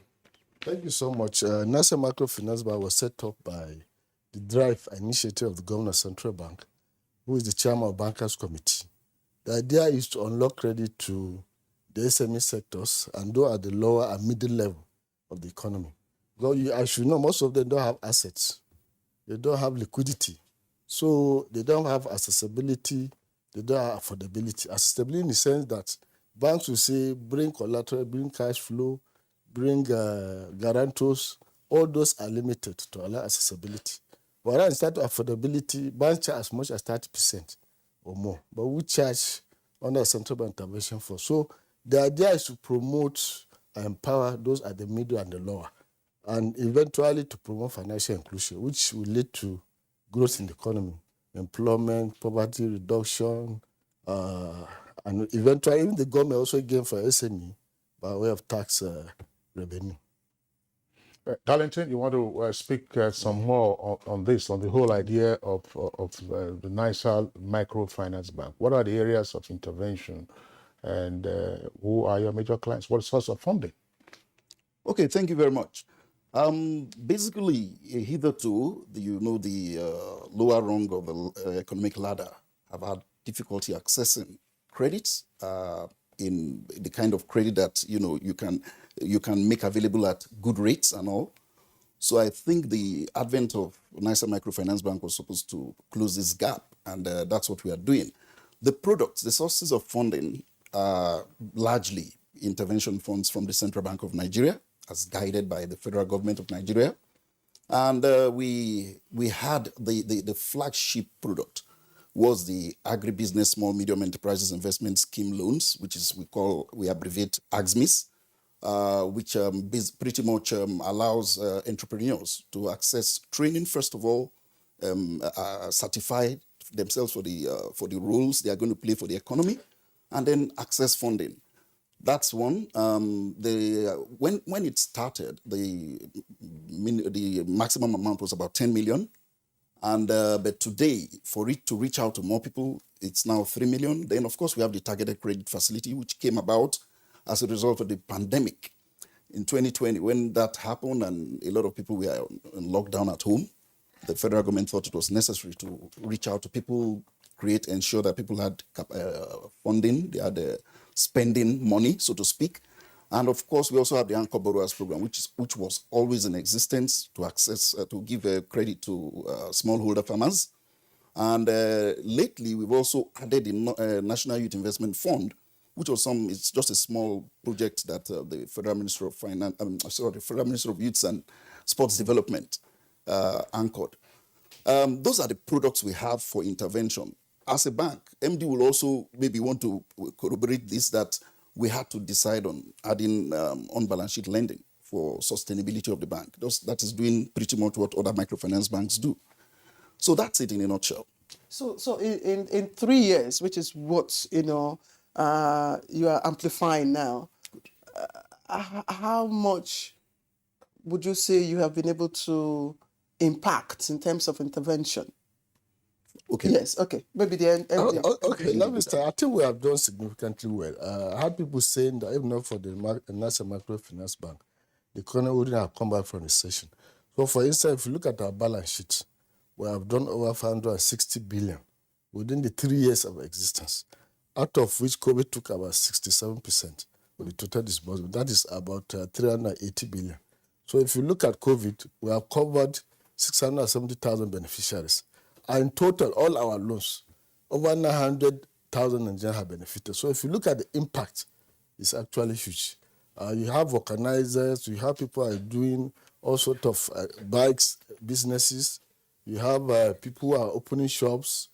Thank you so much. Nassau Microfinance Bank was set up by the Drive initiative of the Governor Central Bank, who is the chairman of Bankers Committee. The idea is to unlock credit to the SME sectors and those at the lower and middle level of the economy. Because as you know, most of them don't have assets. They don't have liquidity. So they don't have accessibility. They don't have affordability. Accessibility in the sense that banks will say, bring collateral, bring cash flow, bring guarantors. All those are limited to allow accessibility. Whereas instead of affordability, banks charge as much as 30% or more, but we charge under a central bank intervention for. So the idea is to promote and empower those at the middle and the lower, and eventually to promote financial inclusion, which will lead to growth in the economy, employment, poverty reduction, and eventually even the government also gain for SME by way of tax revenue. Darlington, you want to speak some more on this, on the whole idea of the Nassau Microfinance Bank. What are the areas of intervention, and who are your major clients? What source of funding? Okay, thank you very much. Basically, hitherto, the lower rung of the economic ladder have had difficulty accessing credits in the kind of credit that you can make available at good rates and all. So I think the advent of Nassau Microfinance Bank was supposed to close this gap, and that's what we are doing. The products, the sources of funding are largely intervention funds from the Central Bank of Nigeria, as guided by the federal government of Nigeria. And we had the flagship product was the Agribusiness Small Medium Enterprises Investment Scheme loans, which is we abbreviate AGSMIS, which pretty much allows entrepreneurs to access training, first of all, certify themselves for the roles they are going to play for the economy, and then access funding. That's one. When it started, the maximum amount was about 10 million. And but today, for it to reach out to more people, it's now 3 million. Then, of course, we have the targeted credit facility, which came about as a result of the pandemic in 2020. When that happened and a lot of people were in lockdown at home, the federal government thought it was necessary to reach out to people, ensure that people had funding, they had spending money, so to speak. And of course, we also have the Anchor Borrowers Program, which was always in existence to access, to give credit to smallholder farmers. And lately, we've also added the National Youth Investment Fund, which was it's just a small project that the Federal Minister of Finance, the Federal Minister of Youth and Sports Development anchored. Those are the products we have for intervention. As a bank, MD will also maybe want to corroborate this, that we had to decide on adding on-balance sheet lending for sustainability of the bank. That is doing pretty much what other microfinance banks do. So that's it in a nutshell. So in 3 years, which is what you are amplifying now, how much would you say you have been able to impact in terms of intervention? Okay. Yes. Okay. Maybe the end. Okay. Let me start. I think we have done significantly well. I had people saying that even not for the National Microfinance Bank, the economy wouldn't have come back from recession. So, for instance, if you look at our balance sheet, we have done over 560 billion within the 3 years of existence, out of which COVID took about 67% of the total disbursement. That is about 380 billion. So if you look at COVID, we have covered 670,000 beneficiaries. And in total, all our loans, over 900,000 Nigerians have benefited. So if you look at the impact, it's actually huge. You have organizers, you have people who are doing all sorts of bikes, businesses. You have people who are opening shops,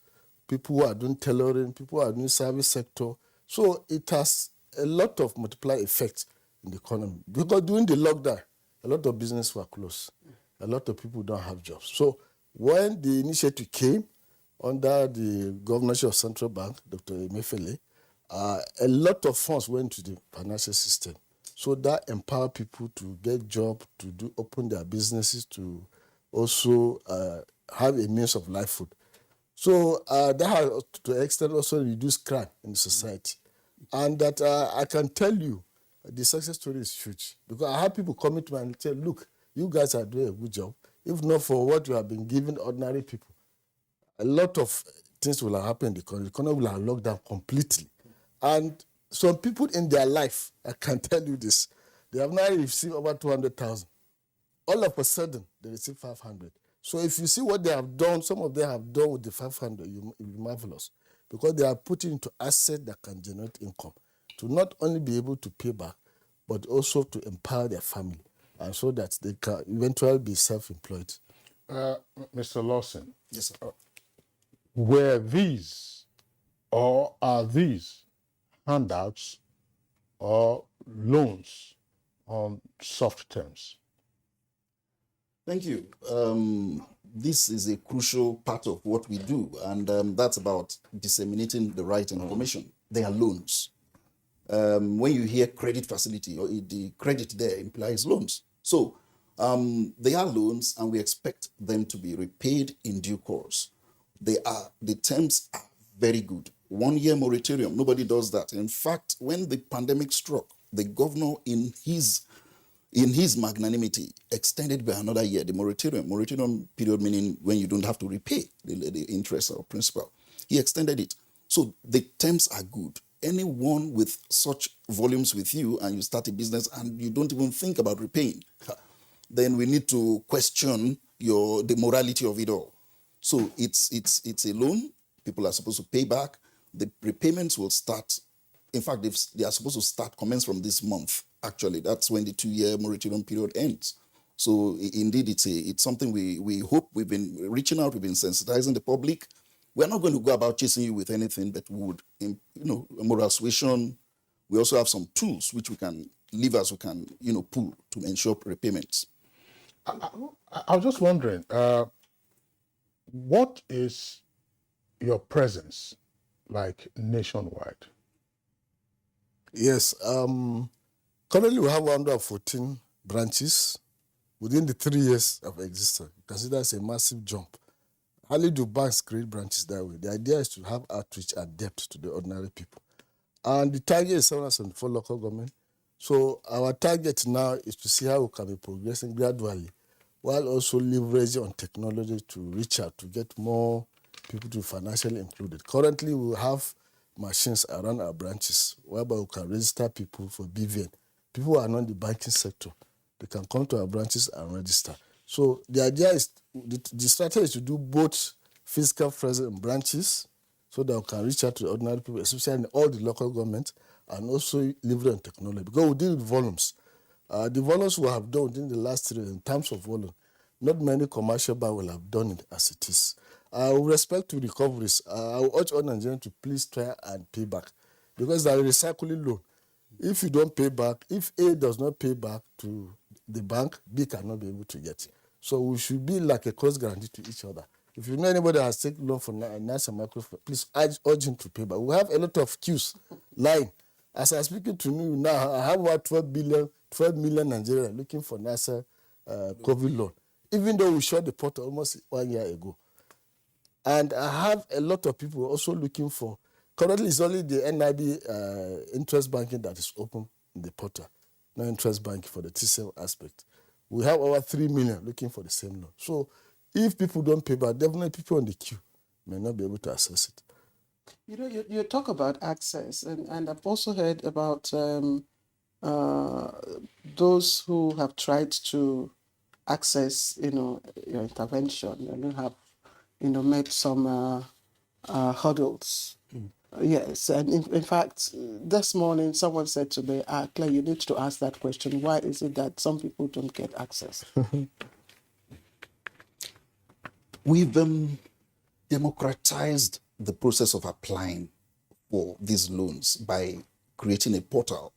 people who are doing tailoring, people who are doing service sector. So it has a lot of multiplier effect in the economy. Because during the lockdown, a lot of businesses were closed. A lot of people don't have jobs. So when the initiative came under the governorship of Central Bank, Dr. Emefiele, a lot of funds went to the financial system. So that empowered people to get jobs, to open their businesses, to also have a means of livelihood. So that has, to an extent, also reduced crime in the society. And that I can tell you, the success story is huge. Because I have people coming to me and say, look, you guys are doing a good job. If not for what you have been giving ordinary people, a lot of things will have happened in the economy. The economy will have locked down completely. And some people in their life, I can tell you this, they have now received over 200,000. All of a sudden, they receive 500. So if you see what they have done, some of them have done with the 500, you'll be marvelous. Because they are putting into assets that can generate income to not only be able to pay back, but also to empower their family, and so that they can eventually be self-employed. Mr. Lawson. Yes, sir. Were these or are these handouts or loans on soft terms? Thank you. This is a crucial part of what we do, and that's about disseminating the right information. They are loans. When you hear credit facility, or the credit there implies loans. So they are loans, and we expect them to be repaid in due course. The terms are very good. 1 year moratorium, nobody does that. In fact, when the pandemic struck, the governor in his magnanimity extended by another year the moratorium period, meaning when you don't have to repay the interest or principal. He extended it. So the terms are good. Anyone with such volumes with you and you start a business and you don't even think about repaying, then we need to question the morality of it all. So it's a loan. People are supposed to pay back. The repayments will start. In fact, they are supposed to commence from this month. Actually, that's when the 2-year moratorium period ends. So indeed, it's something we hope. We've been reaching out. We've been sensitizing the public. We're not going to go about chasing you with anything, but we would, moral suasion. We also have some tools which we can, levers we can, pull to ensure repayments. I was just wondering, what is your presence like nationwide? Yes. Currently, we have 114 branches within the 3 years of existence. Consider it's a massive jump. Hardly do banks create branches that way. The idea is to have outreach and depth to the ordinary people. And the target is 774 local government. So our target now is to see how we can be progressing gradually, while also leveraging on technology to reach out, to get more people to be financially included. Currently, we have machines around our branches whereby we can register people for BVN. People who are not in the banking sector, they can come to our branches and register. So the idea is, the strategy is to do both physical presence in branches so that we can reach out to the ordinary people, especially in all the local governments, and also leverage on technology. Because we deal with volumes. The volumes we have done within the last 3 years in terms of volume, not many commercial banks will have done it as it is. With respect to recoveries, I will urge all Nigerians to please try and pay back, because there is a recycling loan. If you don't pay back, if A does not pay back to the bank, B cannot be able to get it. So we should be like a cross guarantee to each other. If you know anybody that has taken loan from NASA Microfinance, please urge him to pay back. We have a lot of queues lying. As I'm speaking to you now, I have about 12 million Nigerians looking for NASA COVID loan, even though we shut the portal almost 1 year ago. And I have a lot of people also looking for, currently it's only the NIB interest banking that is open in the portal, no interest banking for the TCL aspect. We have over 3 million looking for the same loan. So if people don't pay back, definitely people on the queue may not be able to access it. You know, you talk about access, and I've also heard about those who have tried to access, your intervention and have, made some hurdles. Yes, and in fact, this morning someone said to me, Claire, you need to ask that question. Why is it that some people don't get access? We've democratized the process of applying for these loans by creating a portal.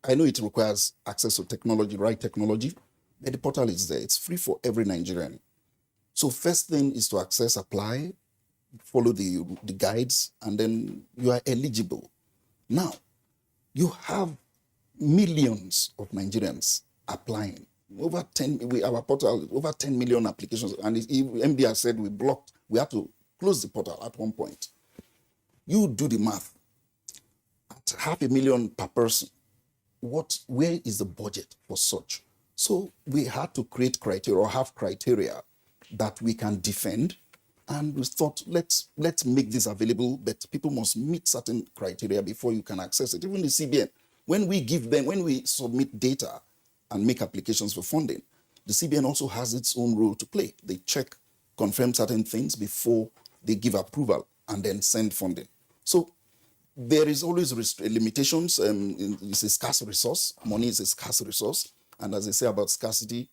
I know it requires access to technology, right technology, but the portal is there. It's free for every Nigerian. So first thing is to access, apply, follow the guides, and then you are eligible. Now, you have millions of Nigerians applying. Our portal, over 10 million applications, and MD has said we had to close the portal at one point. You do the math. At 500,000 per person, where is the budget for such? So we had to create criteria or have criteria that we can defend, and we thought, let's make this available, but people must meet certain criteria before you can access it. Even the CBN, when we submit data and make applications for funding, the CBN also has its own role to play. They check, confirm certain things before they give approval and then send funding. So there is always limitations. It's a scarce resource. Money is a scarce resource. And as I say about scarcity,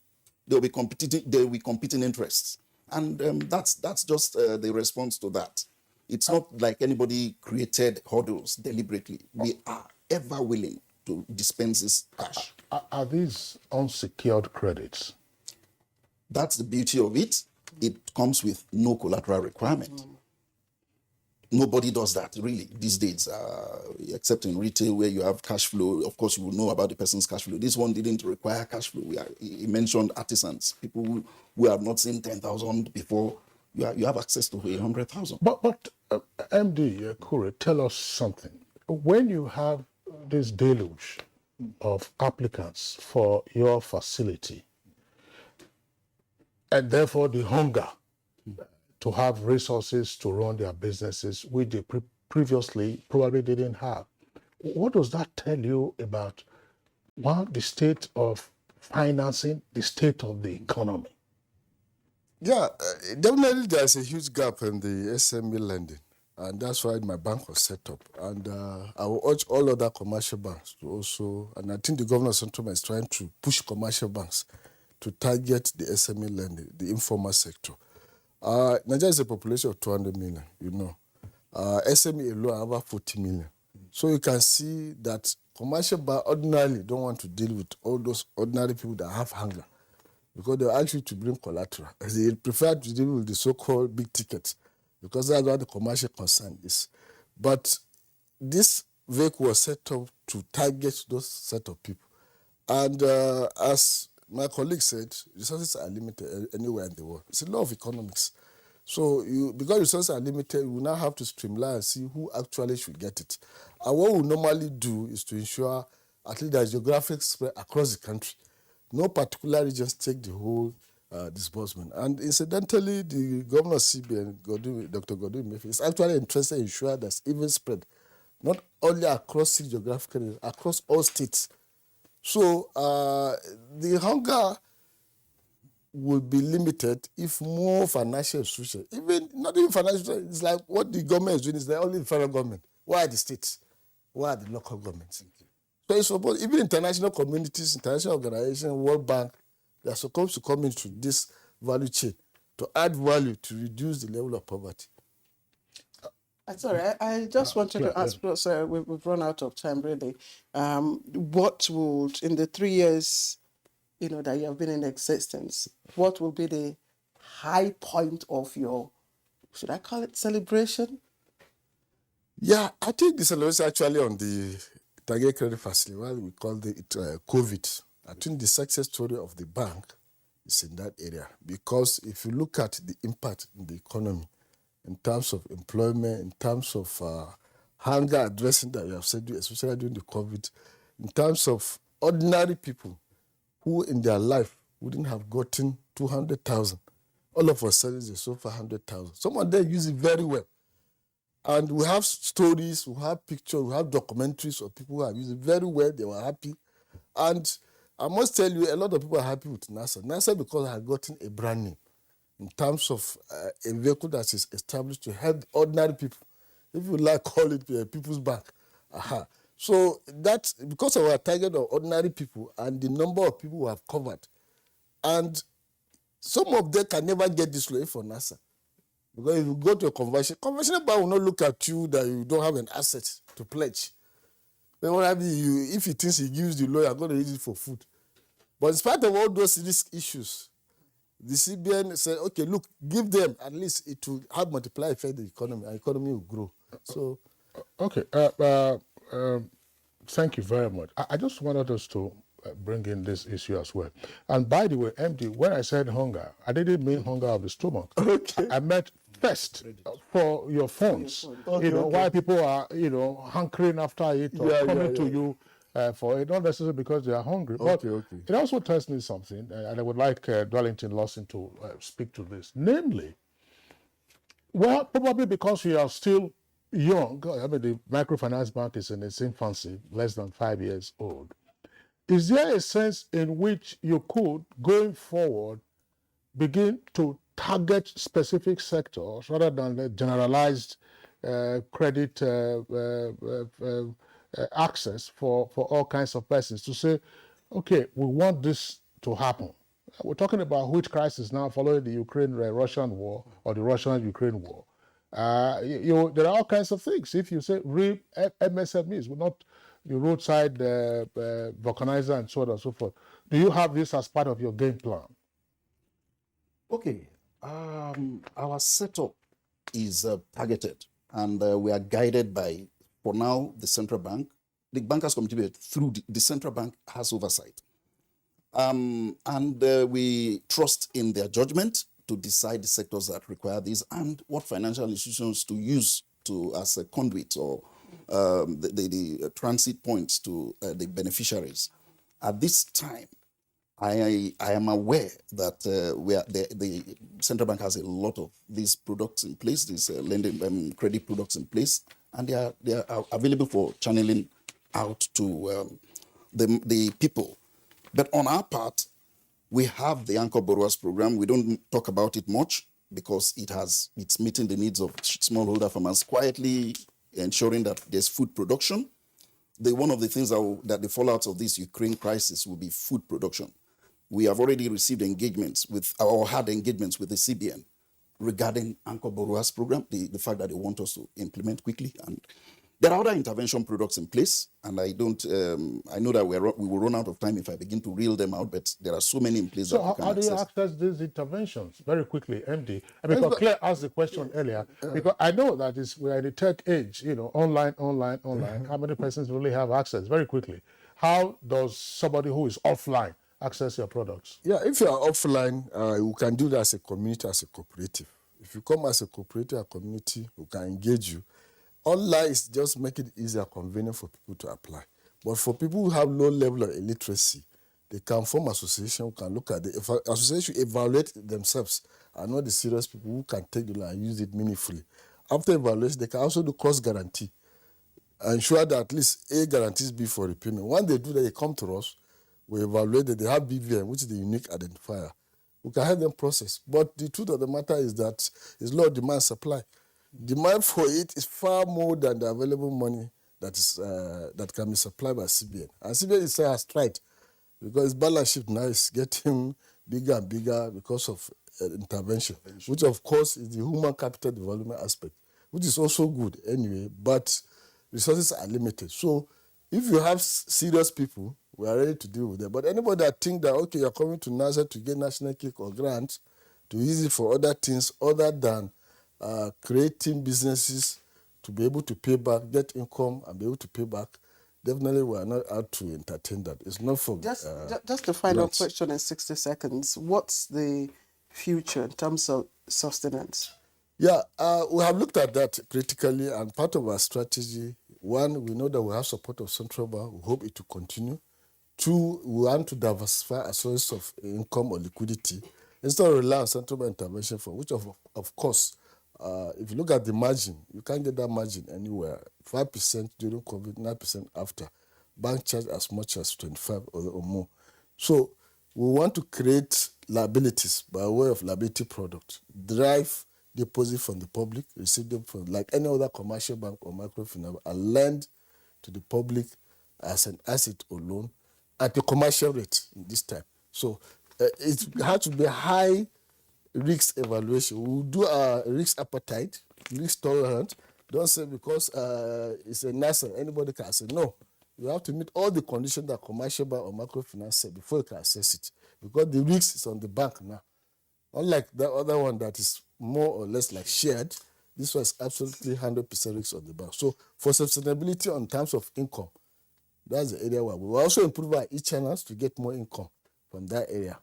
there will be competing interests. And that's just the response to that. It's not like anybody created hurdles deliberately. We are ever willing to dispense this cash. Are these unsecured credits? That's the beauty of it. It comes with no collateral requirement. Nobody does that really these days, except in retail where you have cash flow. Of course, you will know about the person's cash flow. This one didn't require cash flow. He mentioned artisans, people who have not seen 10,000 before. You have access to 100,000. But MD Kure, tell us something. When you have this deluge of applicants for your facility, and therefore the hunger to have resources to run their businesses, which they previously probably didn't have. What does that tell you about, one, the state of financing, the state of the economy? Yeah, definitely there's a huge gap in the SME lending, and that's why my bank was set up. And I will urge all other commercial banks to also, and I think the governor of Central is trying to push commercial banks to target the SME lending, the informal sector. Nigeria is a population of 200 million, SME alone have about 40 million. So you can see that commercial banks ordinarily don't want to deal with all those ordinary people that have hunger, because they're actually to bring collateral. They prefer to deal with the so-called big tickets, because that's what the commercial concern is. But this vehicle was set up to target those set of people. And as my colleague said, resources are limited anywhere in the world. It's a law of economics. So because resources are limited, we now have to streamline and see who actually should get it. And what we normally do is to ensure at least there's geographic spread across the country. No particular regions take the whole disbursement. And incidentally, the governor of CBN, Dr. Godwin Murphy, is actually interested in ensuring there's even spread, not only across 6 geographical areas, across all states. So the hunger will be limited if more financial institutions, not even financial institutions, it's like what the government is doing is only the federal government. Why are the states? Why are the local governments? So it's supposed, even international communities, international organizations, World Bank, They are supposed to come into this value chain to add value to reduce the level of poverty. Sorry, I just wanted to ask, because we've run out of time really. What would, in the 3 years, that you have been in existence, what will be the high point of your, should I call it celebration? Yeah, I think the celebration actually on the target credit facility, what we call it COVID. I think the success story of the bank is in that area, because if you look at the impact in the economy, in terms of employment, in terms of hunger addressing that you have said, especially during the COVID, in terms of ordinary people who in their life wouldn't have gotten 200,000. All of a sudden, they sold for 100,000. Some of them use it very well. And we have stories, we have pictures, we have documentaries of people who have used it very well, they were happy. And I must tell you, a lot of people are happy with NASA. NASA because I had gotten a brand name in terms of a vehicle that is established to help ordinary people. If you like, call it People's Bank. So that's because of our target of ordinary people and the number of people we have covered. And some of them can never get this loan for NASA. Because if you go to a conventional bank will not look at you that you don't have an asset to pledge. Then what happens if he thinks he gives the loan, you're going to use it for food. But in spite of all those risk issues, the CBN said, okay, look, give them, at least it will have multiplier effect the economy, and the economy will grow. So, okay, thank you very much. I just wanted us to bring in this issue as well. And by the way, MD, when I said hunger, I didn't mean hunger of the stomach. Okay. I meant thirst for your funds. Why people are, hankering after it or coming to you for it, not necessarily because they are hungry. But it also tells me something, and I would like Darlington Lawson to speak to this. Namely, well, probably because you are still young, I mean, the microfinance bank is in its infancy, less than 5 years old. Is there a sense in which you could, going forward, begin to target specific sectors rather than the generalized credit access for all kinds of persons to say, okay, we want this to happen? We're talking about wheat crisis now following the Ukraine-Russian war or the Russian-Ukraine war. There are all kinds of things. If you say real MSMEs, not the roadside vulcanizer and so on and so forth. Do you have this as part of your game plan? Okay. Our setup is targeted, and we are guided by, for now, the central bank. The bankers committee through the central bank has oversight. And we trust in their judgment to decide the sectors that require this and what financial institutions to use as a conduit or the transit points to the beneficiaries. At this time, I am aware that the central bank has a lot of these products in place, these lending credit products in place, and they are available for channeling out to the people. But on our part, we have the Anchor Borrowers Program. We don't talk about it much because it's meeting the needs of smallholder farmers, quietly ensuring that there's food production. One of the things that the fallout of this Ukraine crisis will be food production. We have already received engagements had engagements with the CBN regarding Anchor Borrowers Program, the fact that they want us to implement quickly. And there are other intervention products in place, and I know that we will run out of time if I begin to reel them out, but there are so many in place. So how do you access these interventions? Very quickly, MD. Because Claire asked the question earlier, because I know that we are in the tech age, online. How many persons really have access? Very quickly. How does somebody who is offline access your products? Yeah, if you are offline, you can do that as a community, as a cooperative. If you come as a cooperative or community, we can engage you. Online is just make it easier, convenient for people to apply. But for people who have low level of illiteracy, they can form association, can look at the association, evaluate themselves, and know the serious people who can take the loan and use it meaningfully. After evaluation, they can also do cross guarantee, ensure that at least A guarantees B for repayment. When they do that, they come to us, we evaluate that they have BVN, which is the unique identifier. We can help them process. But the truth of the matter is that it's low demand supply. Demand for it is far more than the available money that can be supplied by CBN. And CBN itself has tried, because its balance sheet now is getting bigger and bigger because of intervention, which of course is the human capital development aspect, which is also good anyway, but resources are limited. So if you have serious people, we are ready to deal with them. But anybody that think that, okay, you're coming to NASA to get national cake or grants, to use it for other things other than creating businesses to be able to pay back, get income and be able to pay back, definitely we are not out to entertain that. It's not for Just the final grants. question in 60 seconds. What's the future in terms of sustenance? Yeah, we have looked at that critically, and part of our strategy, one, we know that we have support of Central Bank. We hope it will continue. Two, we want to diversify a source of income or liquidity instead of relying on Central Bank intervention fund, which of course, if you look at the margin, you can't get that margin anywhere. 5% during COVID, 9% after. Bank charge as much as 25 or more. So we want to create liabilities by way of liability product, drive deposit from the public, receive them from like any other commercial bank or microfinance, and lend to the public as an asset or loan at a commercial rate this time. So it has to be high risk evaluation. We'll do a risk appetite, risk tolerant. Don't say because it's a NASA, anybody can say no. You have to meet all the conditions that commercial bank or microfinance say before you can access it, because the risk is on the bank now. Unlike the other one that is more or less like shared, this was absolutely 100% risk on the bank. So for sustainability on terms of income, that's the area where we will also improve our e-channels to get more income from that area.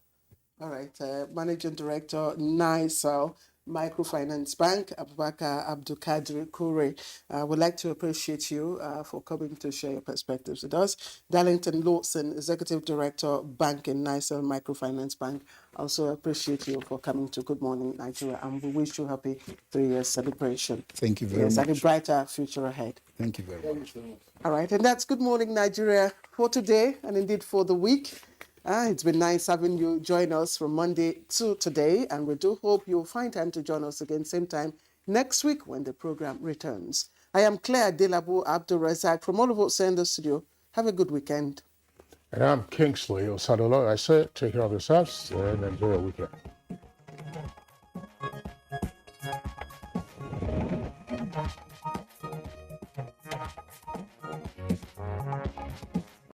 All right, Managing Director, NISAL Microfinance Bank, Abubakar Abdulkadir Kure. Would like to appreciate you for coming to share your perspectives with us. Darlington Lawson, Executive Director, Banking, NISAL Microfinance Bank. Also appreciate you for coming to Good Morning Nigeria, and we wish you a happy 3-year celebration. Thank you very much. And a brighter future ahead. Thank you very much. All right, and that's Good Morning Nigeria for today, and indeed for the week. It's been nice having you join us from Monday to today, and we do hope you'll find time to join us again same time next week when the program returns. I am Claire Delabu Abdul Razak from all of us in the studio. Have a good weekend. And I'm Kingsley Osadola. I say take care of yourselves and enjoy your weekend.